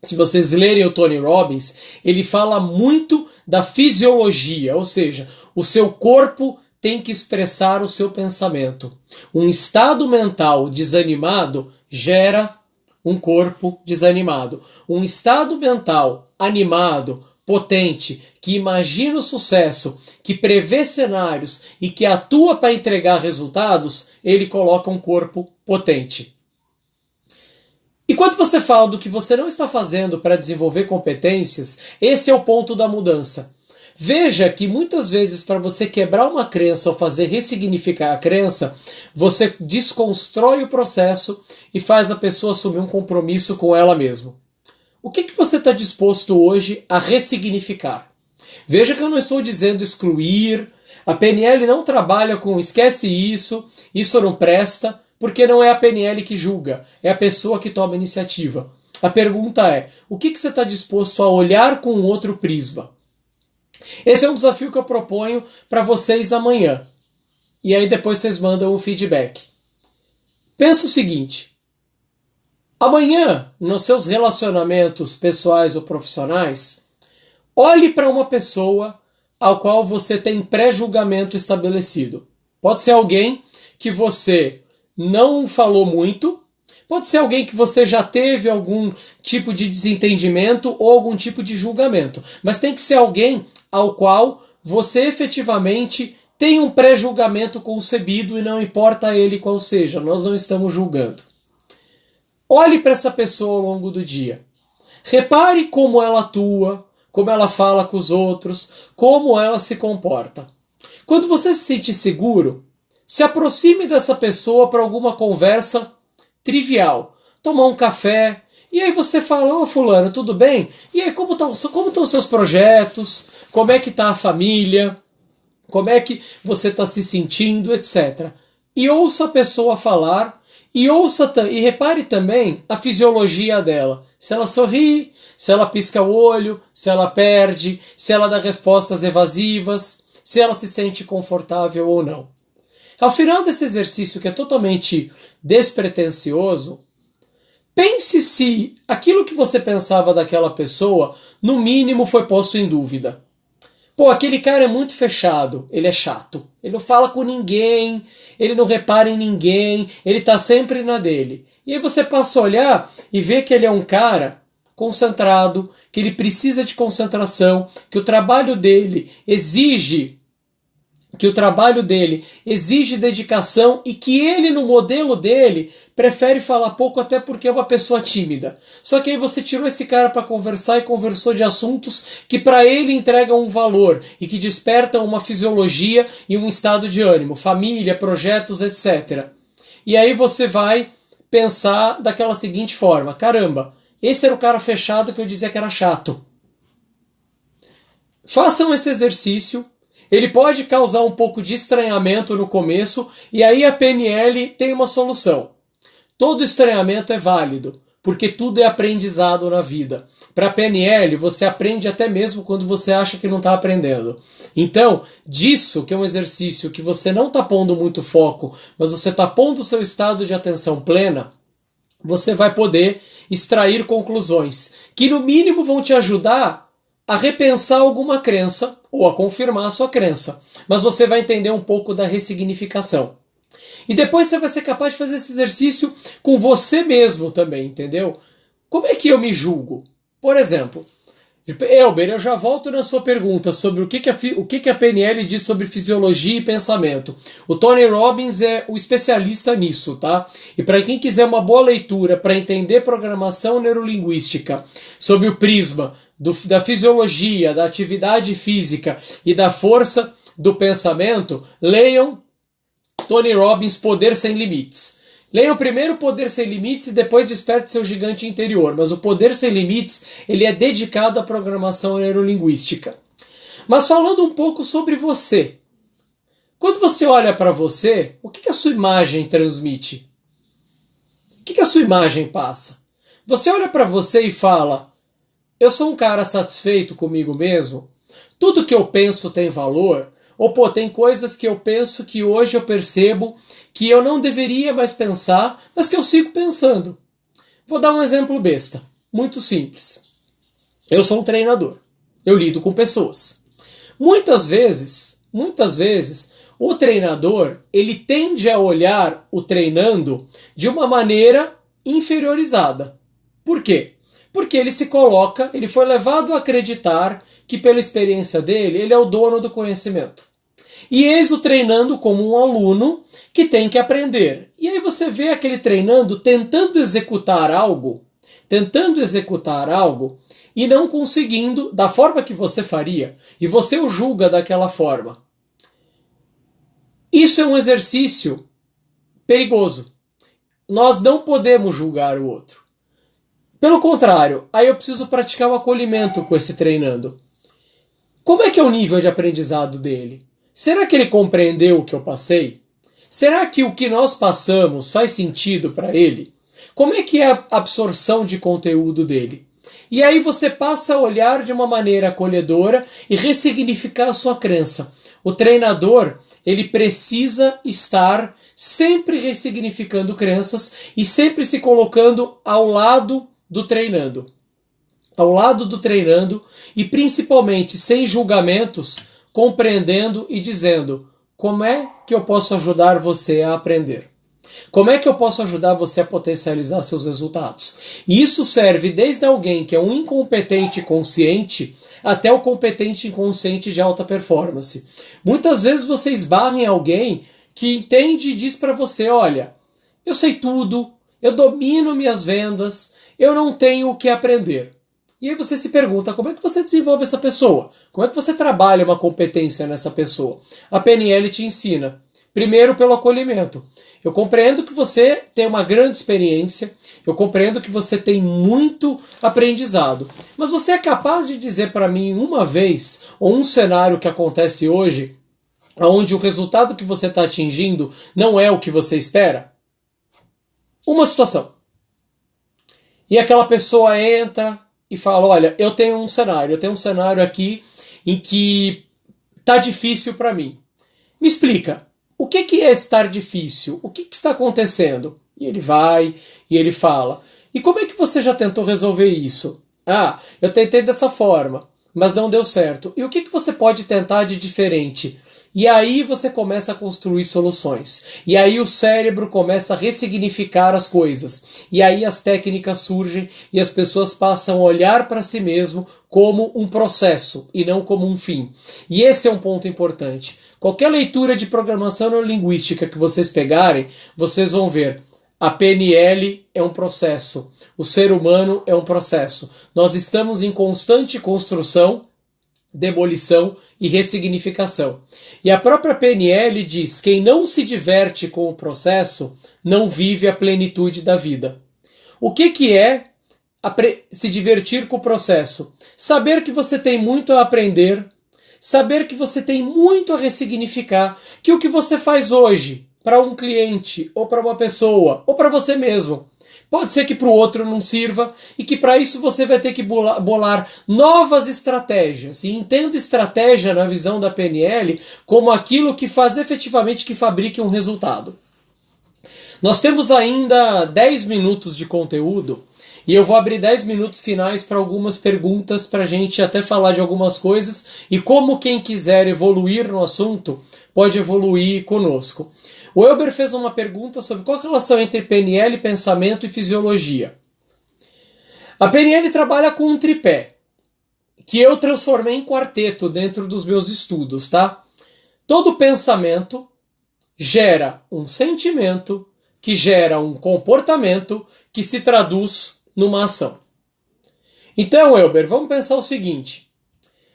se vocês lerem o Tony Robbins, ele fala muito da fisiologia, ou seja, o seu corpo tem que expressar o seu pensamento. Um estado mental desanimado gera um corpo desanimado. Um estado mental animado, potente, que imagina o sucesso, que prevê cenários e que atua para entregar resultados, ele coloca um corpo potente. E quando você fala do que você não está fazendo para desenvolver competências, esse é o ponto da mudança. Veja que muitas vezes para você quebrar uma crença ou fazer ressignificar a crença, você desconstrói o processo e faz a pessoa assumir um compromisso com ela mesma. O que você está disposto hoje a ressignificar? Veja que eu não estou dizendo excluir, a PNL não trabalha com esquece isso não presta, porque não é a PNL que julga, é a pessoa que toma a iniciativa. A pergunta é, o que você está disposto a olhar com outro prisma? Esse é um desafio que eu proponho para vocês amanhã. E aí depois vocês mandam um feedback. Pensa o seguinte, amanhã, nos seus relacionamentos pessoais ou profissionais, olhe para uma pessoa ao qual você tem pré-julgamento estabelecido. Pode ser alguém que você não falou muito, pode ser alguém que você já teve algum tipo de desentendimento ou algum tipo de julgamento, mas tem que ser alguém ao qual você efetivamente tem um pré-julgamento concebido e não importa ele qual seja, nós não estamos julgando. Olhe para essa pessoa ao longo do dia. Repare como ela atua, como ela fala com os outros, como ela se comporta. Quando você se sente seguro, se aproxime dessa pessoa para alguma conversa trivial. Tomar um café, e aí você fala, ô fulano, tudo bem? E aí como estão os seus projetos? Como é que está a família? Como é que você está se sentindo, etc. E ouça a pessoa falar, e repare também a fisiologia dela. Se ela sorri, se ela pisca o olho, se ela perde, se ela dá respostas evasivas, se ela se sente confortável ou não. Ao final desse exercício, que é totalmente despretensioso, pense se aquilo que você pensava daquela pessoa, no mínimo, foi posto em dúvida. Pô, aquele cara é muito fechado, ele é chato, ele não fala com ninguém, ele não repara em ninguém, ele tá sempre na dele. E aí você passa a olhar e vê que ele é um cara concentrado, que ele precisa de concentração, que o trabalho dele exige dedicação e que ele, no modelo dele, prefere falar pouco até porque é uma pessoa tímida. Só que aí você tirou esse cara para conversar e conversou de assuntos que para ele entregam um valor e que despertam uma fisiologia e um estado de ânimo, família, projetos, etc. E aí você vai pensar daquela seguinte forma, caramba, esse era o cara fechado que eu dizia que era chato. Façam esse exercício. Ele pode causar um pouco de estranhamento no começo, e aí a PNL tem uma solução. Todo estranhamento é válido, porque tudo é aprendizado na vida. Para a PNL, você aprende até mesmo quando você acha que não está aprendendo. Então, disso, que é um exercício que você não está pondo muito foco, mas você está pondo o seu estado de atenção plena, você vai poder extrair conclusões, que no mínimo vão te ajudar a repensar alguma crença ou a confirmar a sua crença. Mas você vai entender um pouco da ressignificação. E depois você vai ser capaz de fazer esse exercício com você mesmo também, entendeu? Como é que eu me julgo? Por exemplo, Elber, eu já volto na sua pergunta sobre o que a PNL diz sobre fisiologia e pensamento. O Tony Robbins é o especialista nisso, tá? E para quem quiser uma boa leitura para entender programação neurolinguística sob o prisma da fisiologia, da atividade física e da força do pensamento, leiam Tony Robbins, Poder Sem Limites. Leiam primeiro o Poder Sem Limites e depois Desperte Seu Gigante Interior. Mas o Poder Sem Limites, ele é dedicado à programação neurolinguística. Mas falando um pouco sobre você. Quando você olha para você, o que a sua imagem transmite? O que a sua imagem passa? Você olha para você e fala, eu sou um cara satisfeito comigo mesmo? Tudo que eu penso tem valor? Ou, pô, tem coisas que eu penso que hoje eu percebo que eu não deveria mais pensar, mas que eu sigo pensando. Vou dar um exemplo besta, muito simples. Eu sou um treinador. Eu lido com pessoas. Muitas vezes, o treinador, ele tende a olhar o treinando de uma maneira inferiorizada. Por quê? Porque ele foi levado a acreditar que pela experiência dele, ele é o dono do conhecimento. E eis o treinando como um aluno que tem que aprender. E aí você vê aquele treinando tentando executar algo, e não conseguindo da forma que você faria, e você o julga daquela forma. Isso é um exercício perigoso. Nós não podemos julgar o outro. Pelo contrário, aí eu preciso praticar o acolhimento com esse treinando. Como é que é o nível de aprendizado dele? Será que ele compreendeu o que eu passei? Será que o que nós passamos faz sentido para ele? Como é que é a absorção de conteúdo dele? E aí você passa a olhar de uma maneira acolhedora e ressignificar a sua crença. O treinador, ele precisa estar sempre ressignificando crenças e sempre se colocando ao lado do treinando. Ao lado do treinando e principalmente sem julgamentos, compreendendo e dizendo: como é que eu posso ajudar você a aprender? Como é que eu posso ajudar você a potencializar seus resultados? E isso serve desde alguém que é um incompetente consciente até o competente inconsciente de alta performance. Muitas vezes você esbarra em alguém que entende e diz para você: olha, eu sei tudo, eu domino minhas vendas, eu não tenho o que aprender. E aí você se pergunta, como é que você desenvolve essa pessoa? Como é que você trabalha uma competência nessa pessoa? A PNL te ensina. Primeiro, pelo acolhimento. Eu compreendo que você tem uma grande experiência, eu compreendo que você tem muito aprendizado, mas você é capaz de dizer para mim uma vez, ou um cenário que acontece hoje, onde o resultado que você está atingindo não é o que você espera? Uma situação. E aquela pessoa entra e fala: olha, eu tenho um cenário aqui em que tá difícil para mim. Me explica, o que é estar difícil? O que está acontecendo? E ele vai e ele fala: e como é que você já tentou resolver isso? Ah, eu tentei dessa forma, mas não deu certo. E o que você pode tentar de diferente? E aí você começa a construir soluções. E aí o cérebro começa a ressignificar as coisas. E aí as técnicas surgem e as pessoas passam a olhar para si mesmo como um processo e não como um fim. E esse é um ponto importante. Qualquer leitura de programação neurolinguística que vocês pegarem, vocês vão ver: a PNL é um processo. O ser humano é um processo. Nós estamos em constante construção, demolição e ressignificação. E a própria PNL diz: quem não se diverte com o processo não vive a plenitude da vida. O que é se divertir com o processo? Saber que você tem muito a aprender, saber que você tem muito a ressignificar, que o que você faz hoje para um cliente, ou para uma pessoa, ou para você mesmo, pode ser que para o outro não sirva e que para isso você vai ter que bolar novas estratégias. E entenda estratégia na visão da PNL como aquilo que faz efetivamente que fabrique um resultado. Nós temos ainda 10 minutos de conteúdo e eu vou abrir 10 minutos finais para algumas perguntas, para a gente até falar de algumas coisas e como quem quiser evoluir no assunto pode evoluir conosco. O Elber fez uma pergunta sobre qual a relação entre PNL, pensamento e fisiologia. A PNL trabalha com um tripé, que eu transformei em quarteto dentro dos meus estudos, tá? Todo pensamento gera um sentimento, que gera um comportamento, que se traduz numa ação. Então, Elber, vamos pensar o seguinte.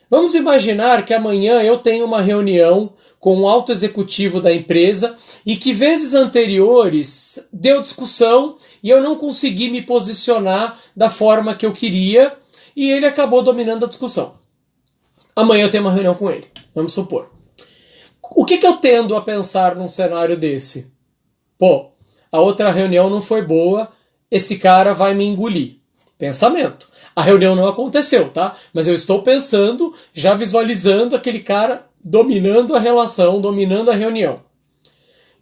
Vamos imaginar que amanhã eu tenho uma reunião com um alto executivo da empresa e que vezes anteriores deu discussão e eu não consegui me posicionar da forma que eu queria e ele acabou dominando a discussão. Amanhã eu tenho uma reunião com ele, vamos supor. O que eu tendo a pensar num cenário desse? Pô, a outra reunião não foi boa, esse cara vai me engolir. Pensamento. A reunião não aconteceu, tá? Mas eu estou pensando, já visualizando aquele cara dominando a relação, dominando a reunião.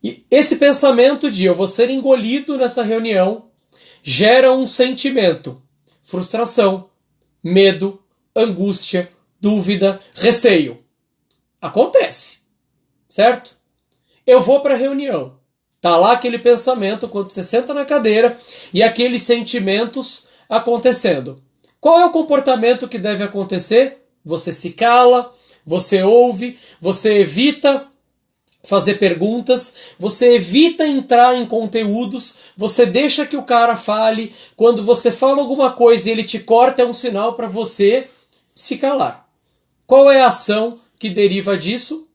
E esse pensamento de eu vou ser engolido nessa reunião gera um sentimento: frustração, medo, angústia, dúvida, receio. Acontece, certo? Eu vou para a reunião. Tá lá aquele pensamento quando você senta na cadeira e aqueles sentimentos acontecendo. Qual é o comportamento que deve acontecer? Você se cala, você ouve, você evita fazer perguntas, você evita entrar em conteúdos, você deixa que o cara fale. Quando você fala alguma coisa e ele te corta, é um sinal para você se calar. Qual é a ação que deriva disso?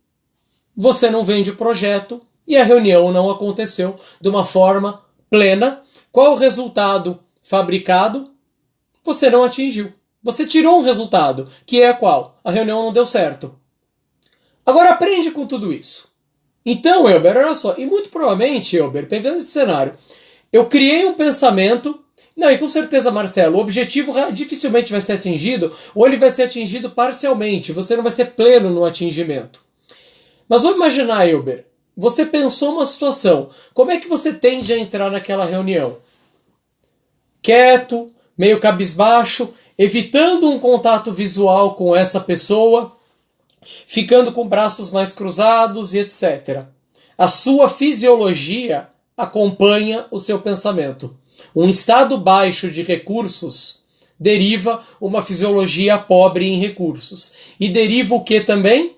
Você não vende o projeto e a reunião não aconteceu de uma forma plena. Qual o resultado fabricado? Você não atingiu. Você tirou um resultado, que é qual? A reunião não deu certo. Agora aprende com tudo isso. Então, Elber, olha só, e muito provavelmente, Elber, pegando esse cenário, eu criei um pensamento, não, e com certeza, Marcelo, o objetivo dificilmente vai ser atingido, ou ele vai ser atingido parcialmente, você não vai ser pleno no atingimento. Mas vamos imaginar, Elber, você pensou uma situação, como é que você tende a entrar naquela reunião? Quieto, meio cabisbaixo, evitando um contato visual com essa pessoa, ficando com braços mais cruzados e etc. A sua fisiologia acompanha o seu pensamento. Um estado baixo de recursos deriva uma fisiologia pobre em recursos. E deriva o que também?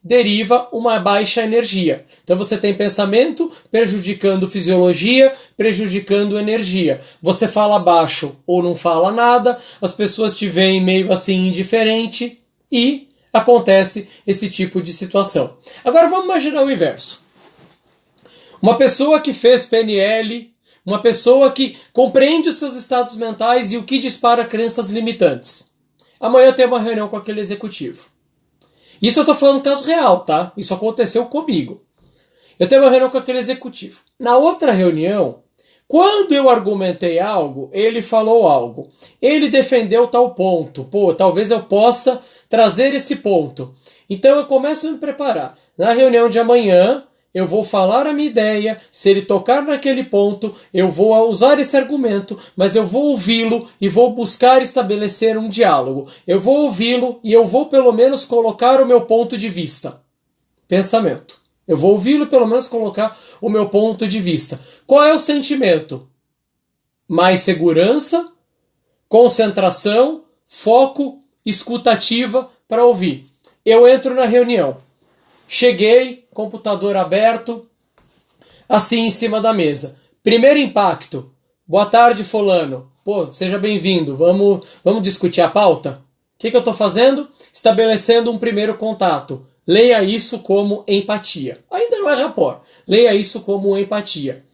Deriva uma baixa energia. Então você tem pensamento prejudicando fisiologia, prejudicando energia. Você fala baixo ou não fala nada, as pessoas te veem meio assim indiferente e acontece esse tipo de situação. Agora vamos imaginar o inverso. Uma pessoa que fez PNL, uma pessoa que compreende os seus estados mentais e o que dispara crenças limitantes. Amanhã eu tenho uma reunião com aquele executivo. Isso eu estou falando caso real, tá? Isso aconteceu comigo. Eu tenho uma reunião com aquele executivo. Na outra reunião, quando eu argumentei algo, ele falou algo. Ele defendeu tal ponto. Pô, talvez eu possa trazer esse ponto. Então eu começo a me preparar. Na reunião de amanhã, eu vou falar a minha ideia. Se ele tocar naquele ponto, eu vou usar esse argumento, mas eu vou ouvi-lo e vou buscar estabelecer um diálogo. Eu vou ouvi-lo e eu vou pelo menos colocar o meu ponto de vista. Pensamento. Eu vou ouvi-lo e pelo menos colocar o meu ponto de vista. Qual é o sentimento? Mais segurança, concentração, foco, escutativa para ouvir. Eu entro na reunião. Cheguei, computador aberto, assim em cima da mesa. Primeiro impacto. Boa tarde, fulano. Pô, seja bem-vindo. Vamos discutir a pauta? O que eu estou fazendo? Estabelecendo um primeiro contato. Leia isso como empatia. Ainda não é rapport. Leia isso como empatia.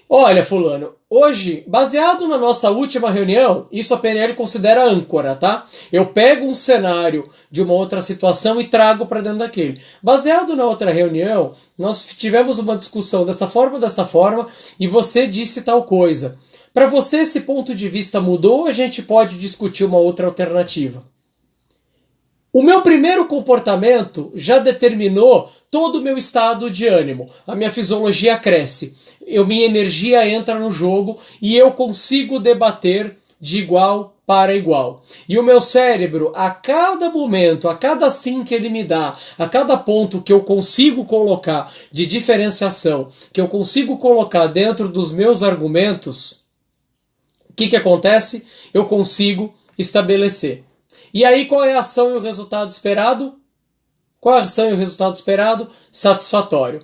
Olha, fulano, hoje, baseado na nossa última reunião, isso a PNL considera âncora, tá? Eu pego um cenário de uma outra situação e trago para dentro daquele. Baseado na outra reunião, nós tivemos uma discussão dessa forma, e você disse tal coisa. Para você, esse ponto de vista mudou ou a gente pode discutir uma outra alternativa? O meu primeiro comportamento já determinou todo o meu estado de ânimo. A minha fisiologia cresce. Minha energia entra no jogo e eu consigo debater de igual para igual. E o meu cérebro, a cada momento, a cada sim que ele me dá, a cada ponto que eu consigo colocar de diferenciação, que eu consigo colocar dentro dos meus argumentos, o que acontece? Eu consigo estabelecer. E aí, qual é a ação e o resultado esperado? Qual é a ação e o resultado esperado? Satisfatório.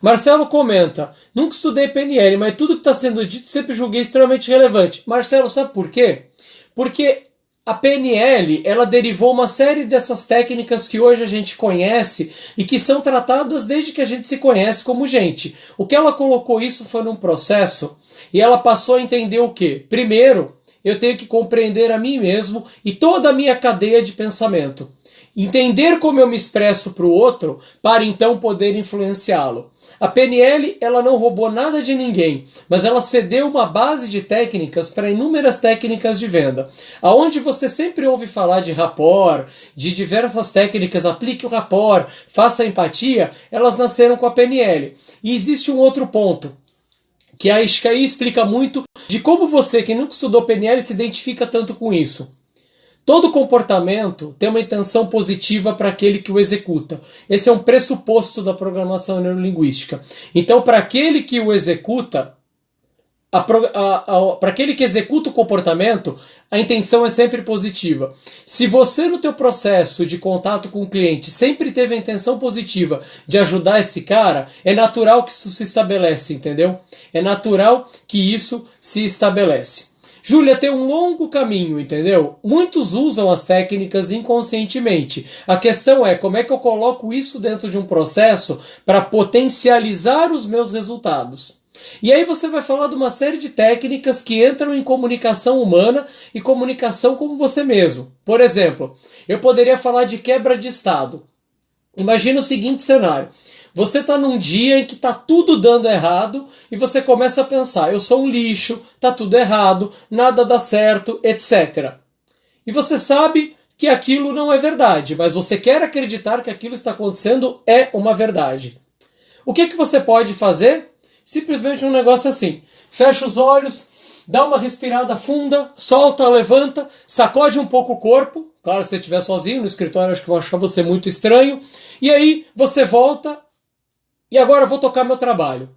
Marcelo comenta, nunca estudei PNL, mas tudo que está sendo dito sempre julguei extremamente relevante. Marcelo, sabe por quê? Porque a PNL, ela derivou uma série dessas técnicas que hoje a gente conhece e que são tratadas desde que a gente se conhece como gente. O que ela colocou isso foi num processo e ela passou a entender o quê? Primeiro, eu tenho que compreender a mim mesmo e toda a minha cadeia de pensamento. Entender como eu me expresso para o outro para então poder influenciá-lo. A PNL, ela não roubou nada de ninguém, mas ela cedeu uma base de técnicas para inúmeras técnicas de venda. Aonde você sempre ouve falar de rapport, de diversas técnicas, aplique o rapport, faça empatia, elas nasceram com a PNL. E existe um outro ponto, que aí explica muito de como você, que nunca estudou PNL, se identifica tanto com isso. Todo comportamento tem uma intenção positiva para aquele que o executa. Esse é um pressuposto da programação neurolinguística. Então, para aquele que o executa, para aquele que executa o comportamento, a intenção é sempre positiva. Se você no teu processo de contato com o cliente sempre teve a intenção positiva de ajudar esse cara, é natural que isso se estabelece, entendeu? É natural que isso se estabelece. Júlia, tem um longo caminho, entendeu? Muitos usam as técnicas inconscientemente. A questão é como é que eu coloco isso dentro de um processo para potencializar os meus resultados. E aí você vai falar de uma série de técnicas que entram em comunicação humana e comunicação com você mesmo. Por exemplo, eu poderia falar de quebra de estado. Imagina o seguinte cenário. Você está num dia em que está tudo dando errado e você começa a pensar, eu sou um lixo, está tudo errado, nada dá certo, etc. E você sabe que aquilo não é verdade, mas você quer acreditar que aquilo está acontecendo é uma verdade. O que você pode fazer? Simplesmente um negócio assim. Fecha os olhos, dá uma respirada funda, solta, levanta, sacode um pouco o corpo. Claro, se você estiver sozinho no escritório, acho que vão achar você muito estranho. E aí você volta e agora eu vou tocar meu trabalho.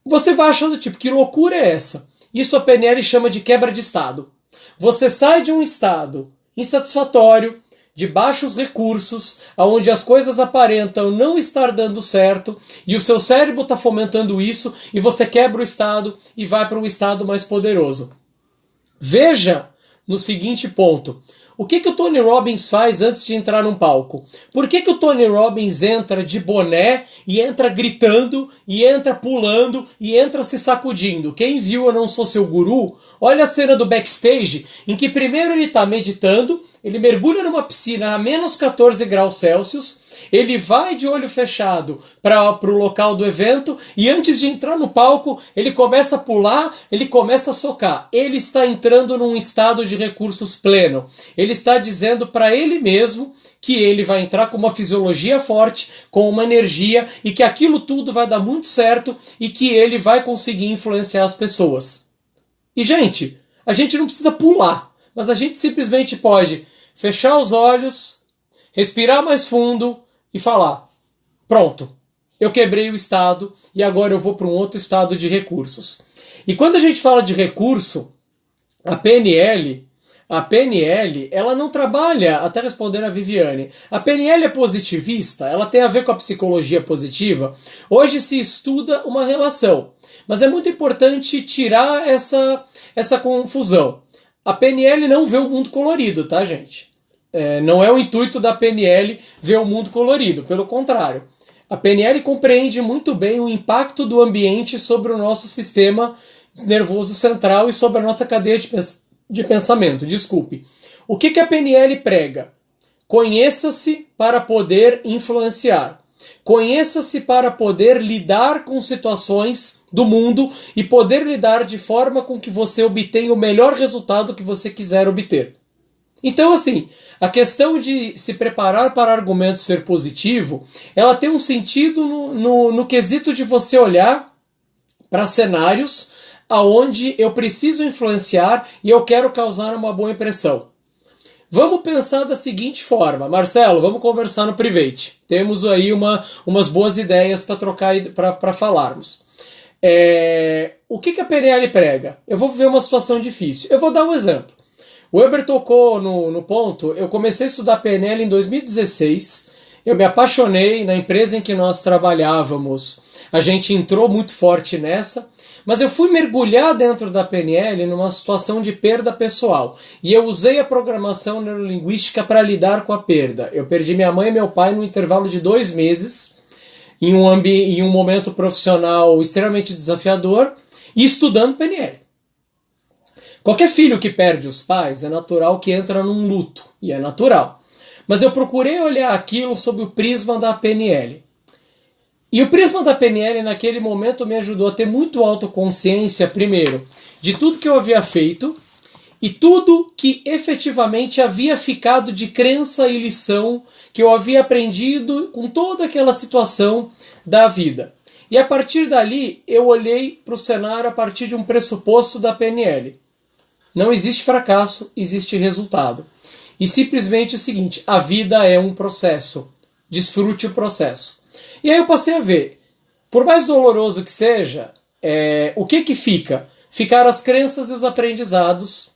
Você vai achando tipo, que loucura é essa? Isso a PNL chama de quebra de estado. Você sai de um estado insatisfatório, de baixos recursos, onde as coisas aparentam não estar dando certo, e o seu cérebro está fomentando isso, e você quebra o estado e vai para um estado mais poderoso. Veja no seguinte ponto. O que o Tony Robbins faz antes de entrar num palco? Por que o Tony Robbins entra de boné e entra gritando, e entra pulando, e entra se sacudindo? Quem viu Eu Não Sou Seu Guru, olha a cena do backstage, em que primeiro ele está meditando, ele mergulha numa piscina a menos 14 graus Celsius, ele vai de olho fechado para o local do evento e antes de entrar no palco, ele começa a pular, ele começa a socar. Ele está entrando num estado de recursos pleno. Ele está dizendo para ele mesmo que ele vai entrar com uma fisiologia forte, com uma energia e que aquilo tudo vai dar muito certo e que ele vai conseguir influenciar as pessoas. E, gente, a gente não precisa pular, mas a gente simplesmente pode fechar os olhos, respirar mais fundo e falar, pronto, eu quebrei o estado e agora eu vou para um outro estado de recursos. E quando a gente fala de recurso, a PNL, ela não trabalha, até respondendo a Viviane, a PNL é positivista, ela tem a ver com a psicologia positiva. Hoje se estuda uma relação, mas é muito importante tirar essa confusão. A PNL não vê o mundo colorido, tá, gente? Não é o intuito da PNL ver o mundo colorido, pelo contrário. A PNL compreende muito bem o impacto do ambiente sobre o nosso sistema nervoso central e sobre a nossa cadeia de pensamento. Desculpe. O que a PNL prega? Conheça-se para poder influenciar. Conheça-se para poder lidar com situações do mundo e poder lidar de forma com que você obtenha o melhor resultado que você quiser obter. Então, assim, a questão de se preparar para argumento ser positivo, ela tem um sentido no quesito de você olhar para cenários aonde eu preciso influenciar e eu quero causar uma boa impressão. Vamos pensar da seguinte forma. Marcelo, vamos conversar no private. Temos aí umas boas ideias para trocar, para falarmos. O que a PNL prega? Eu vou viver uma situação difícil. Eu vou dar um exemplo. O Weber tocou no ponto. Eu comecei a estudar PNL em 2016. Eu me apaixonei na empresa em que nós trabalhávamos. A gente entrou muito forte nessa. Mas eu fui mergulhar dentro da PNL numa situação de perda pessoal. E eu usei a programação neurolinguística para lidar com a perda. Eu perdi minha mãe e meu pai no intervalo de 2 meses, em um momento profissional extremamente desafiador, e estudando PNL. Qualquer filho que perde os pais é natural que entra num luto, e é natural. Mas eu procurei olhar aquilo sob o prisma da PNL. E o prisma da PNL naquele momento me ajudou a ter muito autoconsciência, primeiro, de tudo que eu havia feito e tudo que efetivamente havia ficado de crença e lição que eu havia aprendido com toda aquela situação da vida. E a partir dali eu olhei para o cenário a partir de um pressuposto da PNL. Não existe fracasso, existe resultado. E simplesmente o seguinte, a vida é um processo. Desfrute o processo. E aí eu passei a ver, por mais doloroso que seja, o que que fica? Ficaram as crenças e os aprendizados,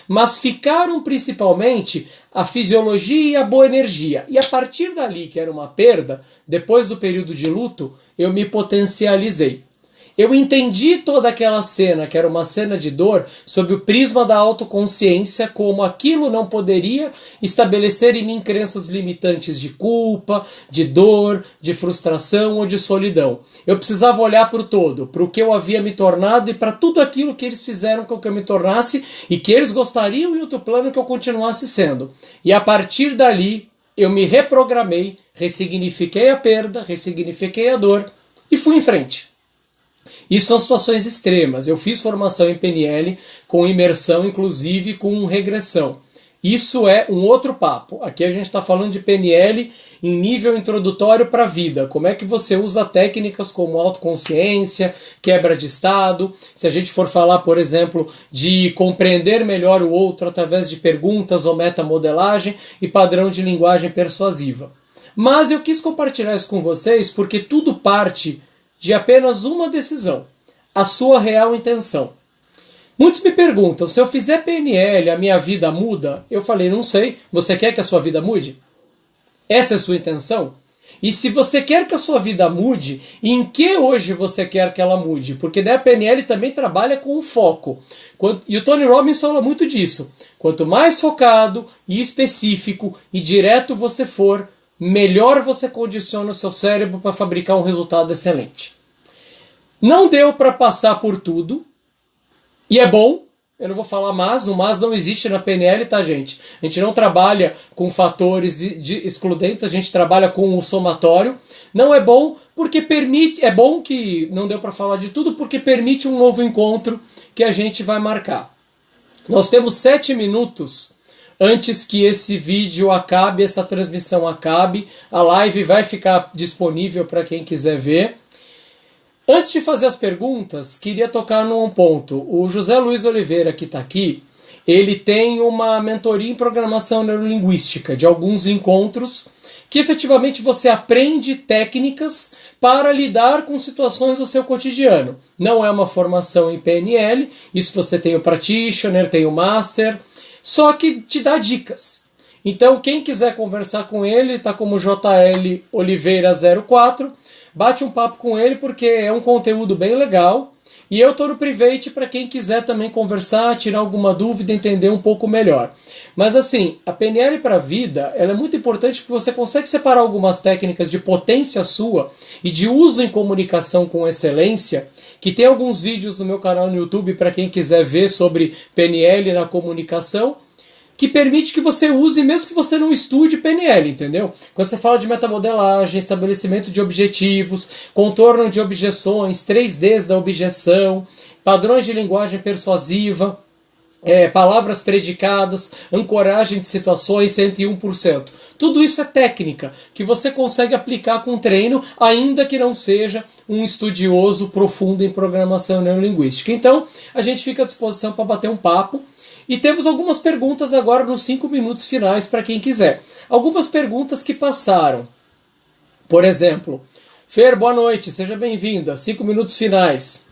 mas ficaram principalmente a fisiologia e a boa energia. E a partir dali, que era uma perda, depois do período de luto, eu me potencializei. Eu entendi toda aquela cena, que era uma cena de dor, sob o prisma da autoconsciência, como aquilo não poderia estabelecer em mim crenças limitantes de culpa, de dor, de frustração ou de solidão. Eu precisava olhar para o todo, para o que eu havia me tornado e para tudo aquilo que eles fizeram com que eu me tornasse e que eles gostariam em outro plano que eu continuasse sendo. E a partir dali, eu me reprogramei, ressignifiquei a perda, ressignifiquei a dor e fui em frente. Isso são situações extremas. Eu fiz formação em PNL com imersão, inclusive com regressão. Isso é um outro papo. Aqui a gente está falando de PNL em nível introdutório para a vida. Como é que você usa técnicas como autoconsciência, quebra de estado. Se a gente for falar, por exemplo, de compreender melhor o outro através de perguntas ou metamodelagem e padrão de linguagem persuasiva. Mas eu quis compartilhar isso com vocês porque tudo parte de apenas uma decisão, a sua real intenção. Muitos me perguntam, se eu fizer PNL, a minha vida muda? Eu falei, não sei. Você quer que a sua vida mude? Essa é a sua intenção? E se você quer que a sua vida mude, em que hoje você quer que ela mude? Porque daí a PNL também trabalha com o foco. E o Tony Robbins fala muito disso. Quanto mais focado e específico e direto você for, melhor você condiciona o seu cérebro para fabricar um resultado excelente. Não deu para passar por tudo, e é bom, eu não vou falar mas, o mas não existe na PNL, tá, gente? A gente não trabalha com fatores excludentes, a gente trabalha com o somatório. Não é bom porque permite, é bom que não deu para falar de tudo, porque permite um novo encontro que a gente vai marcar. Nós temos 7 minutos antes que esse vídeo acabe, essa transmissão acabe. A live vai ficar disponível para quem quiser ver. Antes de fazer as perguntas, queria tocar num ponto. O José Luiz Oliveira, que está aqui, ele tem uma mentoria em programação neurolinguística, de alguns encontros, que efetivamente você aprende técnicas para lidar com situações do seu cotidiano. Não é uma formação em PNL, isso você tem o Practitioner, tem o Master, só que te dá dicas. Então, quem quiser conversar com ele, está como JL Oliveira 04, bate um papo com ele porque é um conteúdo bem legal. E eu estou no private para quem quiser também conversar, tirar alguma dúvida, entender um pouco melhor. Mas assim, a PNL para a vida, ela é muito importante porque você consegue separar algumas técnicas de potência sua e de uso em comunicação com excelência, que tem alguns vídeos no meu canal no YouTube para quem quiser ver sobre PNL na comunicação, que permite que você use, mesmo que você não estude PNL, entendeu? Quando você fala de metamodelagem, estabelecimento de objetivos, contorno de objeções, 3Ds da objeção, padrões de linguagem persuasiva, palavras predicadas, ancoragem de situações, 101%. Tudo isso é técnica que você consegue aplicar com treino, ainda que não seja um estudioso profundo em programação neurolinguística. Então, a gente fica à disposição para bater um papo. E temos algumas perguntas agora nos 5 minutos finais para quem quiser. Algumas perguntas que passaram. Por exemplo, Fer, boa noite, seja bem-vinda. 5 minutos finais.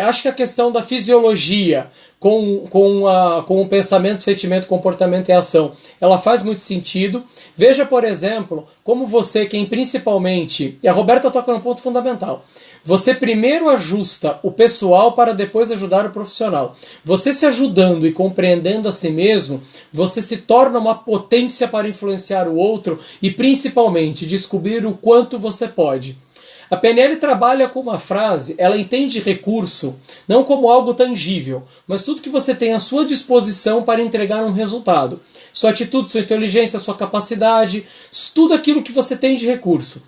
Acho que a questão da fisiologia com o pensamento, sentimento, comportamento e ação, ela faz muito sentido. Veja, por exemplo, como você, quem principalmente... E a Roberta toca no ponto fundamental. Você primeiro ajusta o pessoal para depois ajudar o profissional. Você se ajudando e compreendendo a si mesmo, você se torna uma potência para influenciar o outro e principalmente descobrir o quanto você pode. A PNL trabalha com uma frase, ela entende recurso não como algo tangível, mas tudo que você tem à sua disposição para entregar um resultado. Sua atitude, sua inteligência, sua capacidade, tudo aquilo que você tem de recurso.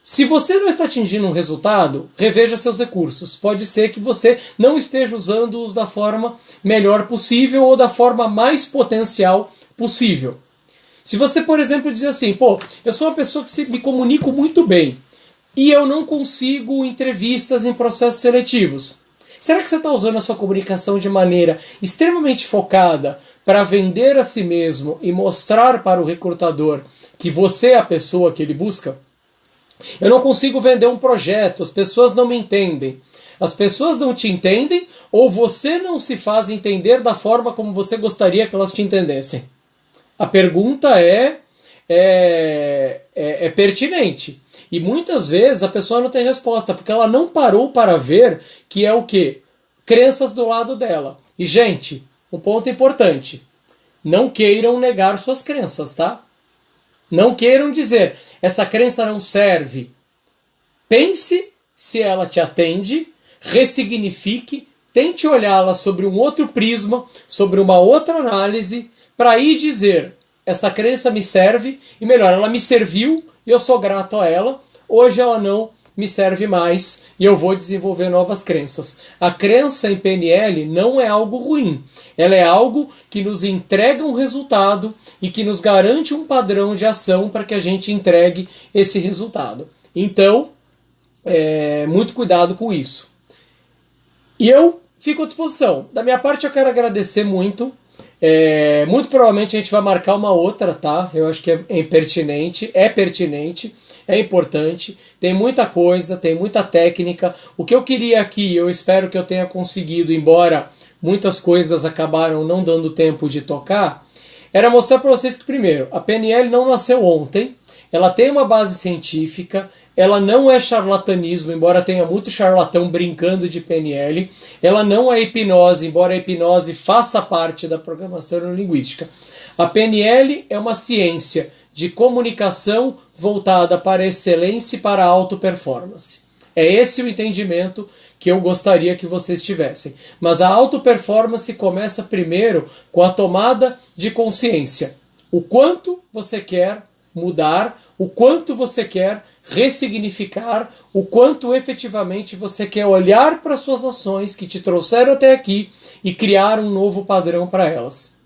Se você não está atingindo um resultado, reveja seus recursos. Pode ser que você não esteja usando-os da forma melhor possível ou da forma mais potencial possível. Se você, por exemplo, diz assim, eu sou uma pessoa que me comunico muito bem e eu não consigo entrevistas em processos seletivos. Será que você está usando a sua comunicação de maneira extremamente focada para vender a si mesmo e mostrar para o recrutador que você é a pessoa que ele busca? Eu não consigo vender um projeto, as pessoas não me entendem. As pessoas não te entendem ou você não se faz entender da forma como você gostaria que elas te entendessem? A pergunta é pertinente. E muitas vezes a pessoa não tem resposta, porque ela não parou para ver que é o quê? Crenças do lado dela. E, gente, um ponto importante. Não queiram negar suas crenças, tá? Não queiram dizer, essa crença não serve. Pense se ela te atende, ressignifique, tente olhá-la sobre um outro prisma, sobre uma outra análise, para aí dizer, essa crença me serve, e melhor, ela me serviu e eu sou grato a ela, hoje ela não me serve mais e eu vou desenvolver novas crenças. A crença em PNL não é algo ruim, ela é algo que nos entrega um resultado e que nos garante um padrão de ação para que a gente entregue esse resultado. Então, muito cuidado com isso. E eu fico à disposição. Da minha parte, eu quero agradecer muito. Muito provavelmente a gente vai marcar uma outra, tá? Eu acho que é pertinente, é importante, tem muita coisa, tem muita técnica. O que eu queria aqui, eu espero que eu tenha conseguido, embora muitas coisas acabaram não dando tempo de tocar, era mostrar para vocês que, primeiro, a PNL não nasceu ontem, ela tem uma base científica, ela não é charlatanismo, embora tenha muito charlatão brincando de PNL, ela não é hipnose, embora a hipnose faça parte da programação neurolinguística. A PNL é uma ciência de comunicação voltada para a excelência e para a auto-performance. É esse o entendimento que eu gostaria que vocês tivessem. Mas a auto-performance começa primeiro com a tomada de consciência. O quanto você quer mudar, o quanto você quer ressignificar, o quanto efetivamente você quer olhar para suas ações que te trouxeram até aqui e criar um novo padrão para elas.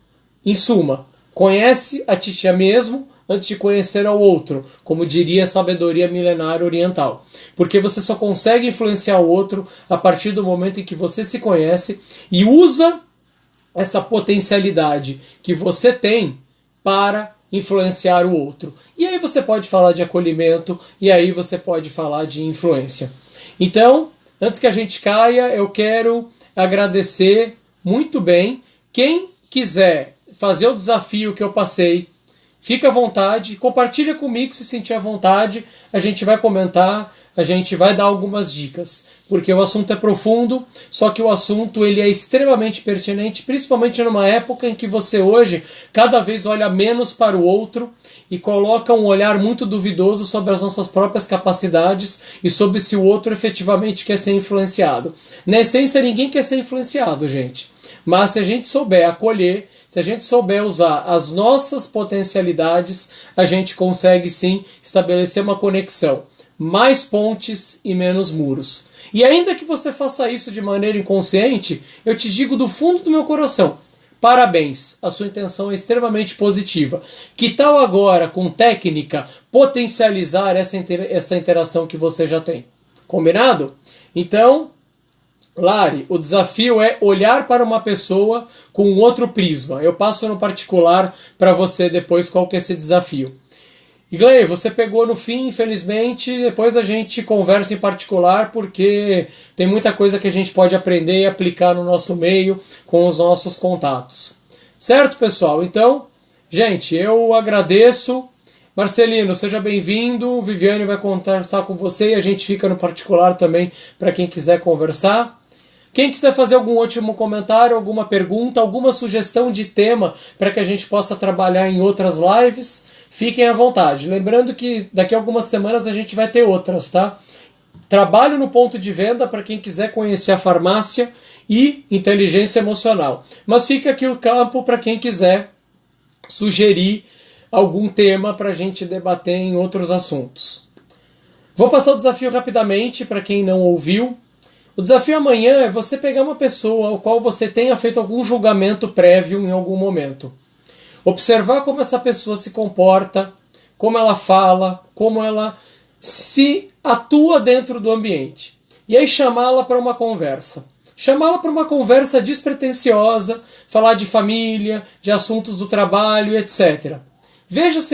Em suma, conhece a ti mesmo antes de conhecer ao outro, como diria a sabedoria milenar oriental. Porque você só consegue influenciar o outro a partir do momento em que você se conhece e usa essa potencialidade que você tem para influenciar o outro. E aí você pode falar de acolhimento, e aí você pode falar de influência. Então, antes que a gente caia, eu quero agradecer muito bem. Quem quiser fazer o desafio que eu passei, fica à vontade, compartilha comigo se sentir à vontade, a gente vai comentar, a gente vai dar algumas dicas, porque o assunto é profundo, só que o assunto ele é extremamente pertinente, principalmente numa época em que você hoje cada vez olha menos para o outro e coloca um olhar muito duvidoso sobre as nossas próprias capacidades e sobre se o outro efetivamente quer ser influenciado. Na essência, ninguém quer ser influenciado, gente. Mas se a gente souber acolher, se a gente souber usar as nossas potencialidades, a gente consegue sim estabelecer uma conexão. Mais pontes e menos muros. E ainda que você faça isso de maneira inconsciente, eu te digo do fundo do meu coração, parabéns, a sua intenção é extremamente positiva. Que tal agora, com técnica, potencializar essa interação que você já tem? Combinado? Então, Lari, o desafio é olhar para uma pessoa com um outro prisma. Eu passo no particular para você depois qual que é esse desafio. E Glei, você pegou no fim, infelizmente, depois a gente conversa em particular, porque tem muita coisa que a gente pode aprender e aplicar no nosso meio, com os nossos contatos. Certo, pessoal? Então, gente, eu agradeço. Marcelino, seja bem-vindo. Viviane vai conversar com você e a gente fica no particular também para quem quiser conversar. Quem quiser fazer algum último comentário, alguma pergunta, alguma sugestão de tema para que a gente possa trabalhar em outras lives, fiquem à vontade. Lembrando que daqui a algumas semanas a gente vai ter outras, tá? Trabalho no ponto de venda para quem quiser conhecer a farmácia e inteligência emocional. Mas fica aqui o campo para quem quiser sugerir algum tema para a gente debater em outros assuntos. Vou passar o desafio rapidamente para quem não ouviu. O desafio amanhã é você pegar uma pessoa ao qual você tenha feito algum julgamento prévio em algum momento. Observar como essa pessoa se comporta, como ela fala, como ela se atua dentro do ambiente. E aí chamá-la para uma conversa. Chamá-la para uma conversa despretensiosa, falar de família, de assuntos do trabalho, etc. Veja se